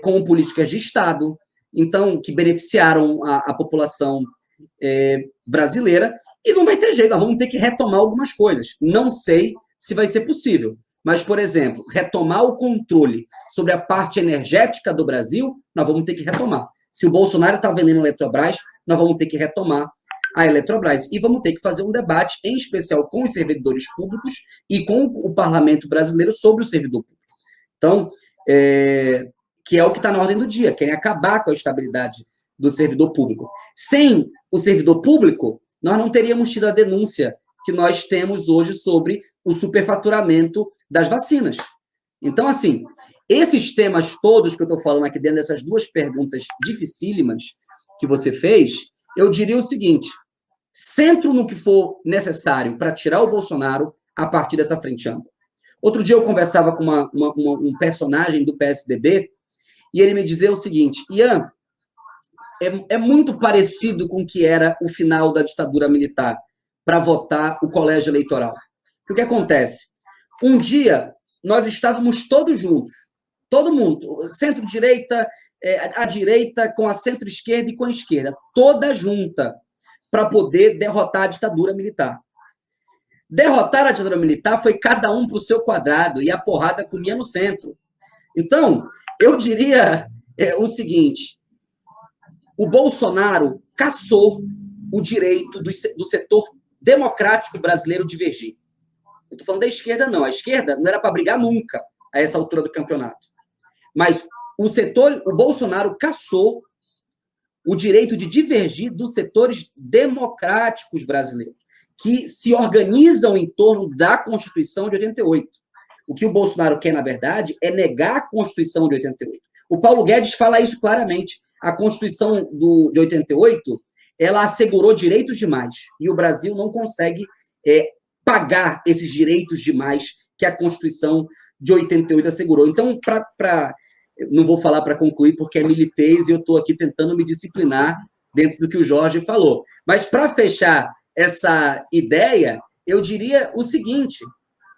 como políticas de Estado, então, que beneficiaram a população brasileira, e não vai ter jeito, nós vamos ter que retomar algumas coisas. Não sei se vai ser possível, mas, por exemplo, retomar o controle sobre a parte energética do Brasil, nós vamos ter que retomar. Se o Bolsonaro está vendendo a Eletrobras, nós vamos ter que retomar a Eletrobras. E vamos ter que fazer um debate, em especial com os servidores públicos e com o parlamento brasileiro sobre o servidor público. Então, que é o que está na ordem do dia, querem acabar com a estabilidade do servidor público. Sem o servidor público, nós não teríamos tido a denúncia que nós temos hoje sobre o superfaturamento das vacinas. Então, assim, esses temas todos que eu estou falando aqui dentro dessas duas perguntas dificílimas que você fez, eu diria o seguinte: centro no que for necessário para tirar o Bolsonaro a partir dessa frente ampla. Outro dia eu conversava com um personagem do PSDB e ele me dizia o seguinte: Ian, é muito parecido com o que era o final da ditadura militar para votar o colégio eleitoral. O que acontece? Um dia, nós estávamos todos juntos, todo mundo, centro-direita, a direita com a centro-esquerda e com a esquerda, toda junta, para poder derrotar a ditadura militar. Derrotar a ditadura militar foi cada um para o seu quadrado e a porrada comia no centro. Então, eu diria o seguinte: o Bolsonaro caçou o direito do setor democrático brasileiro divergir. Eu estou falando da esquerda, não. A esquerda não era para brigar nunca a essa altura do campeonato. Mas o Bolsonaro caçou o direito de divergir dos setores democráticos brasileiros, que se organizam em torno da Constituição de 88. O que o Bolsonaro quer, na verdade, é negar a Constituição de 88. O Paulo Guedes fala isso claramente. A Constituição de 88, ela assegurou direitos demais, e o Brasil não consegue pagar esses direitos demais que a Constituição de 88 assegurou. Então, não vou falar para concluir, porque é militez, e eu estou aqui tentando me disciplinar dentro do que o Jorge falou. Mas, para fechar essa ideia, eu diria o seguinte: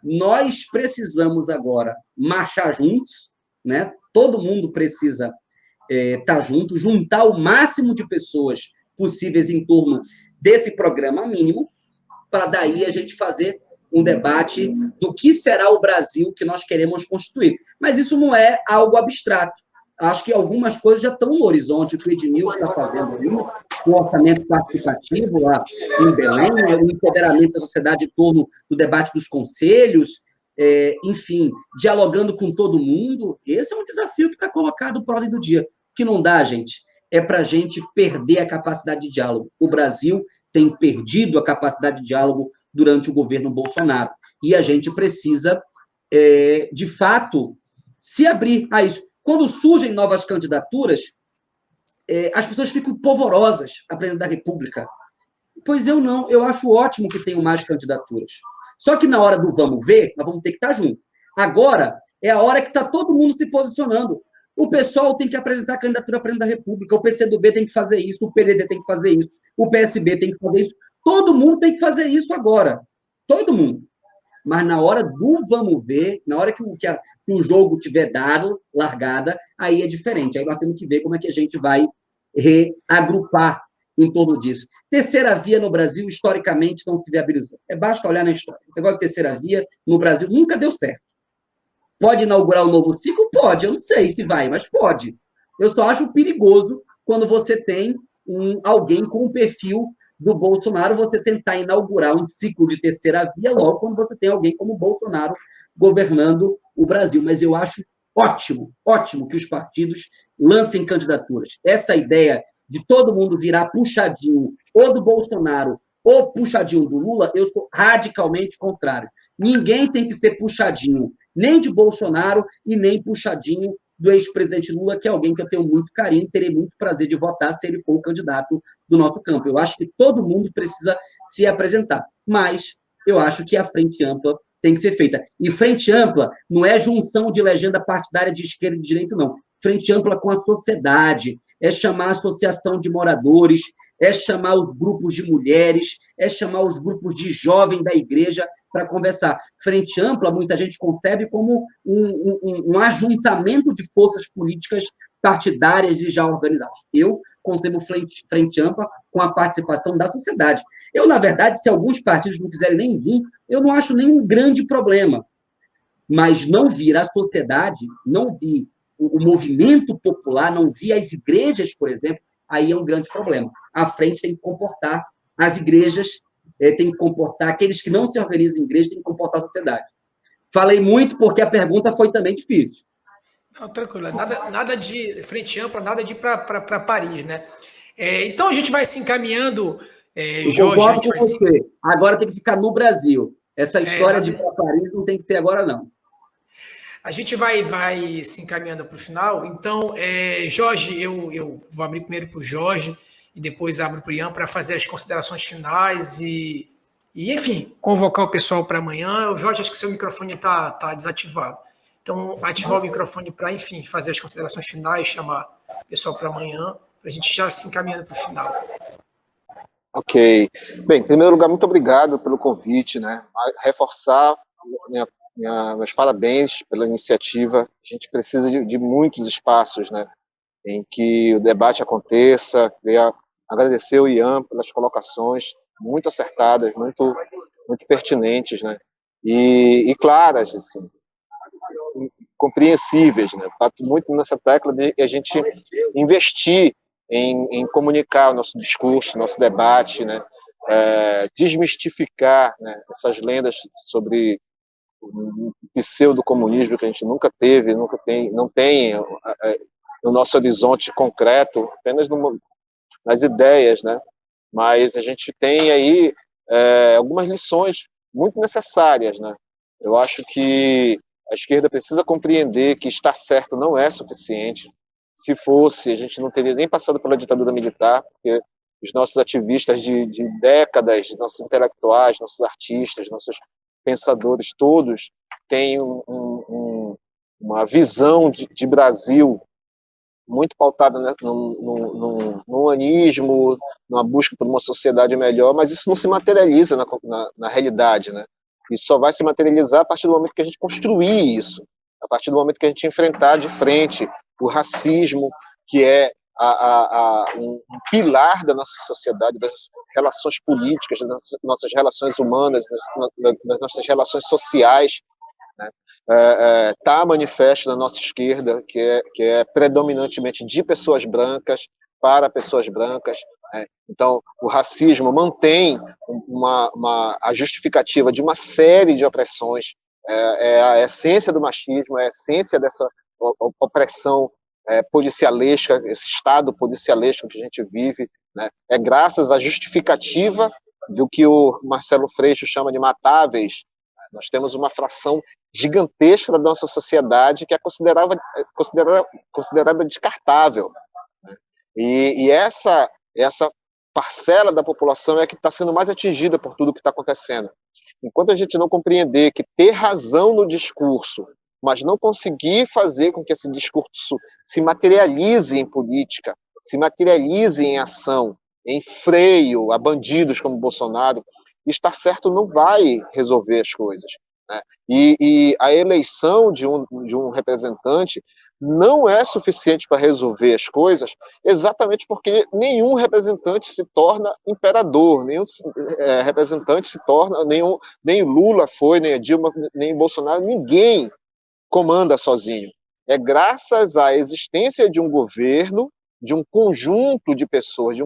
nós precisamos agora marchar juntos, né? Todo mundo precisa estar junto, juntar o máximo de pessoas possíveis em torno desse programa mínimo, para daí a gente fazer um debate do que será o Brasil que nós queremos construir. Mas isso não é algo abstrato. Acho que algumas coisas já estão no horizonte. O que o Edmilson está fazendo ali, o orçamento participativo lá em Belém, o empoderamento da sociedade em torno do debate dos conselhos, enfim, dialogando com todo mundo. Esse é um desafio que está colocado para a ordem do dia. O que não dá, gente, é para a gente perder a capacidade de diálogo. O Brasil tem perdido a capacidade de diálogo durante o governo Bolsonaro. E a gente precisa de fato, se abrir a isso. Quando surgem novas candidaturas, as pessoas ficam polvorosas a presidente da República. Pois eu não, eu acho ótimo que tenham mais candidaturas. Só que na hora do vamos ver, nós vamos ter que estar juntos. Agora é a hora que está todo mundo se posicionando. O pessoal tem que apresentar a candidatura à presidente da República, o PCdoB tem que fazer isso, o PDT tem que fazer isso, o PSB tem que fazer isso. Todo mundo tem que fazer isso agora. Todo mundo. Mas na hora do vamos ver, na hora que o jogo tiver dado, largada, aí é diferente. Aí nós temos que ver como é que a gente vai reagrupar em torno disso. Terceira via no Brasil, historicamente, não se viabilizou. Basta olhar na história. O negócio de terceira via no Brasil nunca deu certo. Pode inaugurar um novo ciclo? Pode. Eu não sei se vai, mas pode. Eu só acho perigoso quando você tem alguém com o perfil do Bolsonaro, você tentar inaugurar um ciclo de terceira via logo quando você tem alguém como o Bolsonaro governando o Brasil. Mas eu acho ótimo, ótimo que os partidos lancem candidaturas. Essa ideia de todo mundo virar puxadinho ou do Bolsonaro ou puxadinho do Lula, eu sou radicalmente contrário. Ninguém tem que ser puxadinho, nem de Bolsonaro e nem puxadinho do ex-presidente Lula, que é alguém que eu tenho muito carinho e terei muito prazer de votar se ele for o candidato do nosso campo. Eu acho que todo mundo precisa se apresentar, mas eu acho que a frente ampla tem que ser feita. E frente ampla não é junção de legenda partidária de esquerda e de direita, não. Frente ampla com a sociedade, é chamar a associação de moradores, é chamar os grupos de mulheres, é chamar os grupos de jovens da igreja para conversar. Frente ampla, muita gente concebe como um ajuntamento de forças políticas partidárias e já organizadas. Eu concebo frente ampla com a participação da sociedade. Eu, na verdade, se alguns partidos não quiserem nem vir, eu não acho nenhum grande problema. Mas não vir a sociedade, não vir o movimento popular, não vir as igrejas, por exemplo, aí é um grande problema. A frente tem que comportar as igrejas, tem que comportar aqueles que não se organizam em igreja, tem que comportar a sociedade. Falei muito porque a pergunta foi também difícil. Não, tranquilo, nada de frente ampla, nada de ir para Paris, né? Então a gente vai se encaminhando, Jorge. A gente vai Agora tem que ficar no Brasil. Essa história de ir para Paris não tem que ter agora, não. A gente vai se encaminhando para o final. Então, Jorge, eu vou abrir primeiro para o Jorge e depois abro para o Ian para fazer as considerações finais e, enfim, convocar o pessoal para amanhã. O Jorge, acho que seu microfone está desativado. Então, ativar o microfone para, enfim, fazer as considerações finais, chamar o pessoal para amanhã, para a gente já se encaminhando para o final. Ok. Bem, em primeiro lugar, muito obrigado pelo convite, né? Reforçar meus parabéns pela iniciativa. A gente precisa de muitos espaços, né, em que o debate aconteça. Queria agradecer o Ian pelas colocações muito acertadas, muito pertinentes, né, e claras, assim, compreensíveis, né. Bato muito nessa tecla de a gente investir em comunicar o nosso discurso, nosso debate, né, desmistificar, né, essas lendas sobre um pseudo-comunismo que a gente nunca teve, não tem no nosso horizonte concreto, apenas nas ideias, né? Mas a gente tem aí algumas lições muito necessárias, né? Eu acho que a esquerda precisa compreender que estar certo não é suficiente. Se fosse, a gente não teria nem passado pela ditadura militar, porque os nossos ativistas de décadas, nossos intelectuais, nossos artistas, nossos pensadores todos têm uma visão de Brasil muito pautada, né, no humanismo, numa busca por uma sociedade melhor, mas isso não se materializa na realidade, né? Isso só vai se materializar a partir do momento que a gente construir isso, a partir do momento que a gente enfrentar de frente o racismo, que é um pilar da nossa sociedade, das relações políticas, das nossas relações humanas, das nossas relações sociais, né? Tá manifesto na nossa esquerda, que é predominantemente de pessoas brancas, para pessoas brancas, né? Então, o racismo mantém a justificativa de uma série de opressões, a essência do machismo, é a essência dessa opressão policialesca, esse estado policialesco que a gente vive, né? É graças à justificativa do que o Marcelo Freixo chama de matáveis, Nós temos uma fração gigantesca da nossa sociedade que é considerada descartável. E essa parcela da população é que está sendo mais atingida por tudo que está acontecendo. Enquanto a gente não compreender que ter razão no discurso, mas não conseguir fazer com que esse discurso se materialize em política, se materialize em ação, em freio a bandidos como Bolsonaro, estar certo não vai resolver as coisas, né? E a eleição de um representante não é suficiente para resolver as coisas, exatamente porque nenhum representante se torna imperador, nenhum representante se torna, nem o Lula foi, nem a Dilma, nem o Bolsonaro, ninguém comanda sozinho. É graças à existência de um governo, de um conjunto de pessoas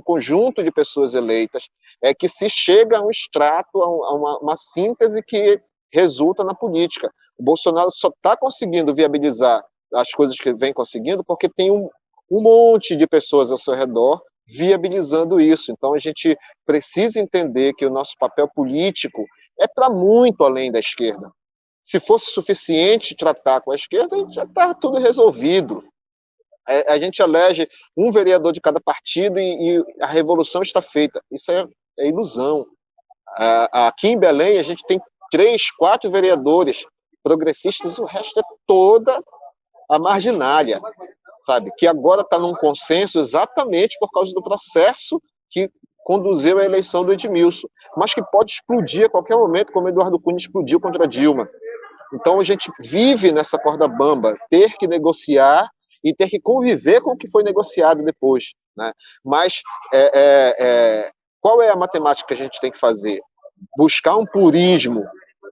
eleitas, é que se chega a um extrato, a uma síntese que resulta na política. O Bolsonaro só está conseguindo viabilizar as coisas que vem conseguindo porque tem um monte de pessoas ao seu redor viabilizando isso. Então a gente precisa entender que o nosso papel político é para muito além da esquerda. Se fosse suficiente tratar com a esquerda, já está tudo resolvido. A gente elege um vereador de cada partido e a revolução está feita. Isso é ilusão. Aqui em Belém, a gente tem 3, 4 vereadores progressistas, o resto é toda a marginália, sabe? Que agora está num consenso exatamente por causa do processo que conduziu à eleição do Edmilson, mas que pode explodir a qualquer momento, como Eduardo Cunha explodiu contra Dilma. Então a gente vive nessa corda bamba, ter que negociar e ter que conviver com o que foi negociado depois, né? Mas qual é a matemática que a gente tem que fazer? Buscar um purismo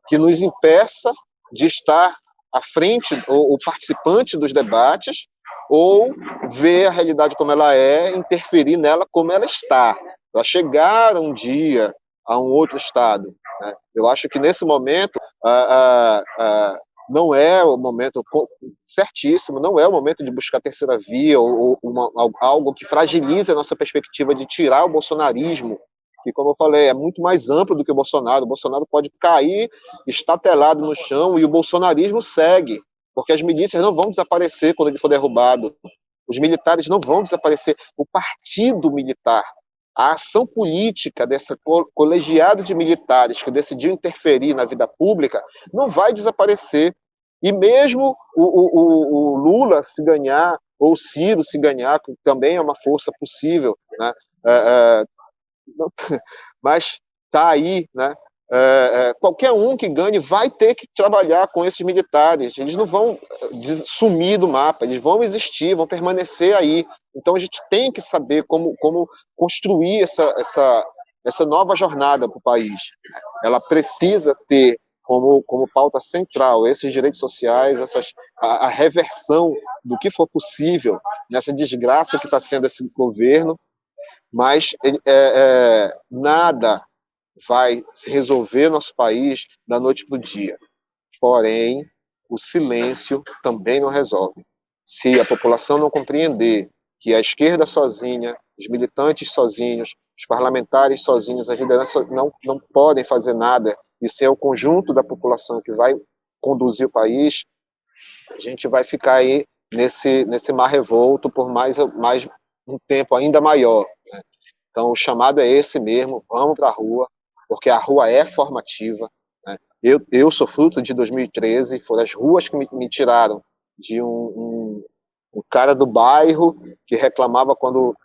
que nos impeça de estar à frente ou participante dos debates, ou ver a realidade como ela é, interferir nela como ela está, para chegar um dia a um outro estado, né? Eu acho que nesse momento não é o momento certíssimo, não é o momento de buscar a terceira via ou algo que fragilize a nossa perspectiva de tirar o bolsonarismo, que, como eu falei, é muito mais amplo do que o Bolsonaro. O Bolsonaro pode cair estatelado no chão e o bolsonarismo segue, porque as milícias não vão desaparecer quando ele for derrubado. Os militares não vão desaparecer. O partido militar, a ação política desse colegiado de militares que decidiu interferir na vida pública não vai desaparecer. E mesmo o Lula se ganhar, ou o Ciro se ganhar, que também é uma força possível, né? Mas está aí, né? Qualquer um que ganhe vai ter que trabalhar com esses militares. Eles não vão sumir do mapa, eles vão existir, vão permanecer aí. Então a gente tem que saber como construir essa nova jornada para o país. Ela precisa ter como pauta central esses direitos sociais, a reversão do que for possível nessa desgraça que está sendo esse governo, mas nada vai se resolver nosso país da noite para o dia. Porém, o silêncio também não resolve. Se a população não compreender que a esquerda sozinha, os militantes sozinhos, os parlamentares sozinhos, as lideranças não podem fazer nada, e se é o conjunto da população que vai conduzir o país, a gente vai ficar aí nesse mar revolto por mais um tempo ainda maior, né? Então, o chamado é esse mesmo, vamos para a rua, porque a rua é formativa, né? Eu sou fruto de 2013, foram as ruas que me tiraram de um cara do bairro que reclamava quando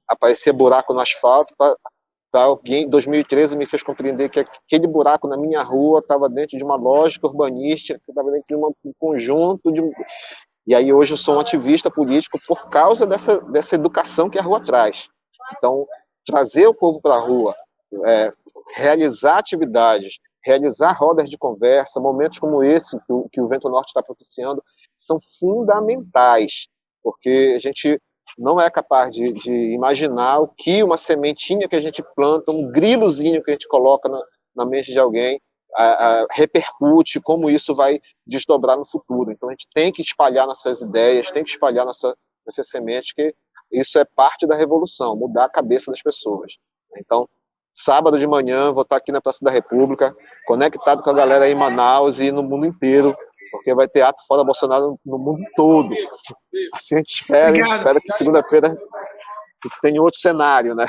aparecia buraco no asfalto, para alguém, em 2013, me fez compreender que aquele buraco na minha rua estava dentro de uma lógica urbanística, que estava dentro de um conjunto de... E aí hoje eu sou um ativista político por causa dessa educação que a rua traz. Então, trazer o povo para a rua, realizar atividades, realizar rodas de conversa, momentos como esse que o Vento Norte está propiciando, são fundamentais, porque a gente não é capaz de imaginar o que uma sementinha que a gente planta, um grilozinho que a gente coloca na mente de alguém, repercute, como isso vai desdobrar no futuro. Então a gente tem que espalhar nossas ideias, tem que espalhar nossas sementes, que isso é parte da revolução, mudar a cabeça das pessoas. Então, sábado de manhã, vou estar aqui na Praça da República, conectado com a galera aí em Manaus e no mundo inteiro, porque vai ter ato fora Bolsonaro no mundo todo. Assim a gente espera que segunda-feira a gente tenha outro cenário, né?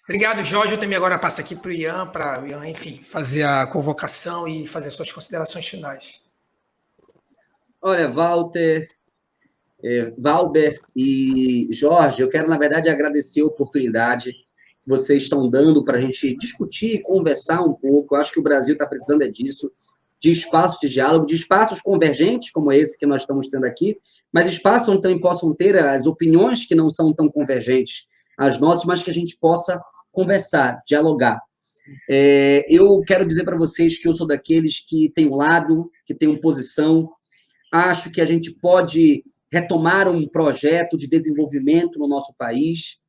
Obrigado, Jorge. Eu também agora passo aqui para o Ian, enfim, fazer a convocação e fazer suas considerações finais. Olha, Walter, Valber e Jorge, eu quero, na verdade, agradecer a oportunidade que vocês estão dando para a gente discutir, conversar um pouco. Eu acho que o Brasil está precisando disso, de espaço de diálogo, de espaços convergentes, como esse que nós estamos tendo aqui, mas espaços onde também possam ter as opiniões que não são tão convergentes às nossas, mas que a gente possa conversar, dialogar. Eu quero dizer para vocês que eu sou daqueles que tem um lado, que tem uma posição. Acho que a gente pode retomar um projeto de desenvolvimento no nosso país.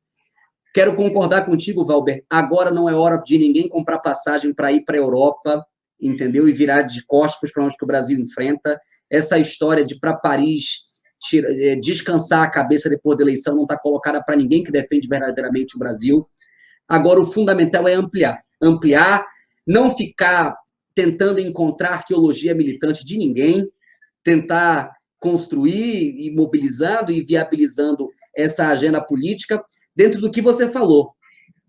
Quero concordar contigo, Valber, agora não é hora de ninguém comprar passagem para ir para a Europa, entendeu? E virar de costas para os problemas que o Brasil enfrenta. Essa história de ir para Paris, descansar a cabeça depois da eleição, não está colocada para ninguém que defende verdadeiramente o Brasil. Agora, o fundamental é ampliar, não ficar tentando encontrar arqueologia militante de ninguém, tentar construir e mobilizando e viabilizando essa agenda política dentro do que você falou.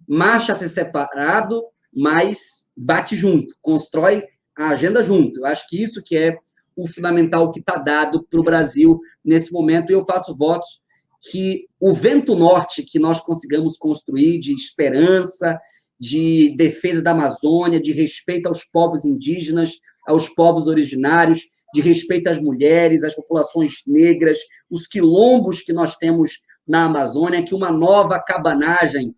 Marcha-se separado, mas bate junto, constrói a agenda junto. Eu acho que isso que é o fundamental que está dado para o Brasil nesse momento, e eu faço votos que o vento norte que nós consigamos construir de esperança, de defesa da Amazônia, de respeito aos povos indígenas, aos povos originários, de respeito às mulheres, às populações negras, os quilombos que nós temos na Amazônia, que uma nova cabanagem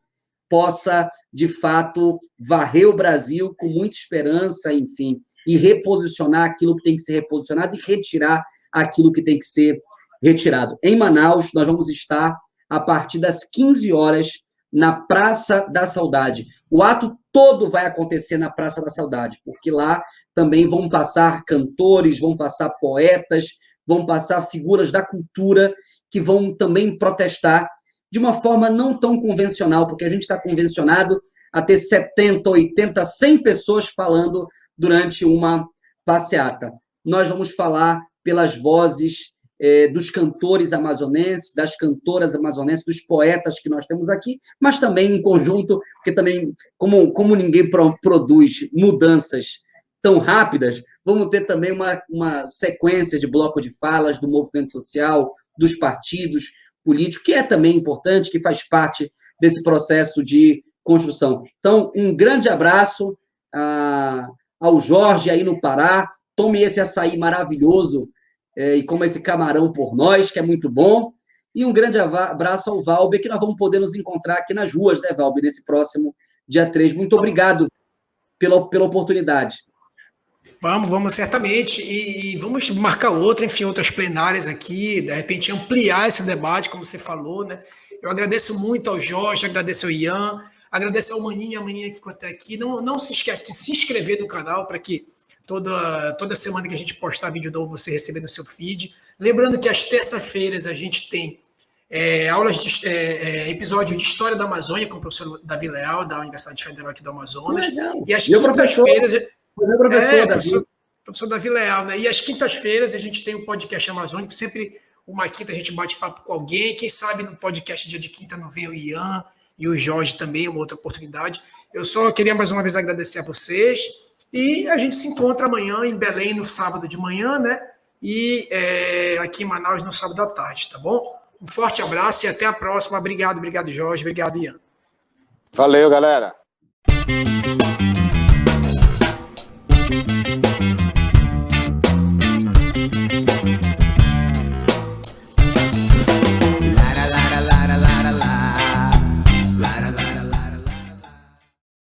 possa, de fato, varrer o Brasil com muita esperança, enfim, e reposicionar aquilo que tem que ser reposicionado e retirar aquilo que tem que ser retirado. Em Manaus, nós vamos estar a partir das 15 horas na Praça da Saudade. O ato todo vai acontecer na Praça da Saudade, porque lá também vão passar cantores, vão passar poetas, vão passar figuras da cultura que vão também protestar de uma forma não tão convencional, porque a gente está convencionado a ter 70, 80, 100 pessoas falando durante uma passeata. Nós vamos falar pelas vozes dos cantores amazonenses, das cantoras amazonenses, dos poetas que nós temos aqui, mas também em conjunto, porque também, como ninguém produz mudanças tão rápidas, vamos ter também uma sequência de bloco de falas do movimento social, dos partidos políticos, que é também importante, que faz parte desse processo de construção. Então, um grande abraço ao Jorge aí no Pará. Tome esse açaí maravilhoso e coma esse camarão por nós, que é muito bom. E um grande abraço ao Valber, que nós vamos poder nos encontrar aqui nas ruas, né, Valber, nesse próximo dia 3. Muito obrigado pela oportunidade. Vamos certamente, e vamos marcar outra, enfim, outras plenárias aqui, de repente ampliar esse debate, como você falou, né? Eu agradeço muito ao Jorge, agradeço ao Ian, agradeço ao Maninho e a Maninha que ficou até aqui. Não se esquece de se inscrever no canal para que toda semana que a gente postar vídeo novo você receber no seu feed. Lembrando que às terças-feiras a gente tem episódio de História da Amazônia com o professor Davi Leal, da Universidade Federal aqui do Amazonas. E às quintas-feiras... Professor Davi Leal, né? E às quintas-feiras a gente tem o podcast Amazônico, sempre uma quinta a gente bate papo com alguém, quem sabe no podcast dia de quinta não vem o Ian e o Jorge também, uma outra oportunidade. Eu só queria mais uma vez agradecer a vocês e a gente se encontra amanhã em Belém no sábado de manhã, né? E aqui em Manaus no sábado à tarde, tá bom? Um forte abraço e até a próxima. Obrigado Jorge, obrigado Ian. Valeu, galera.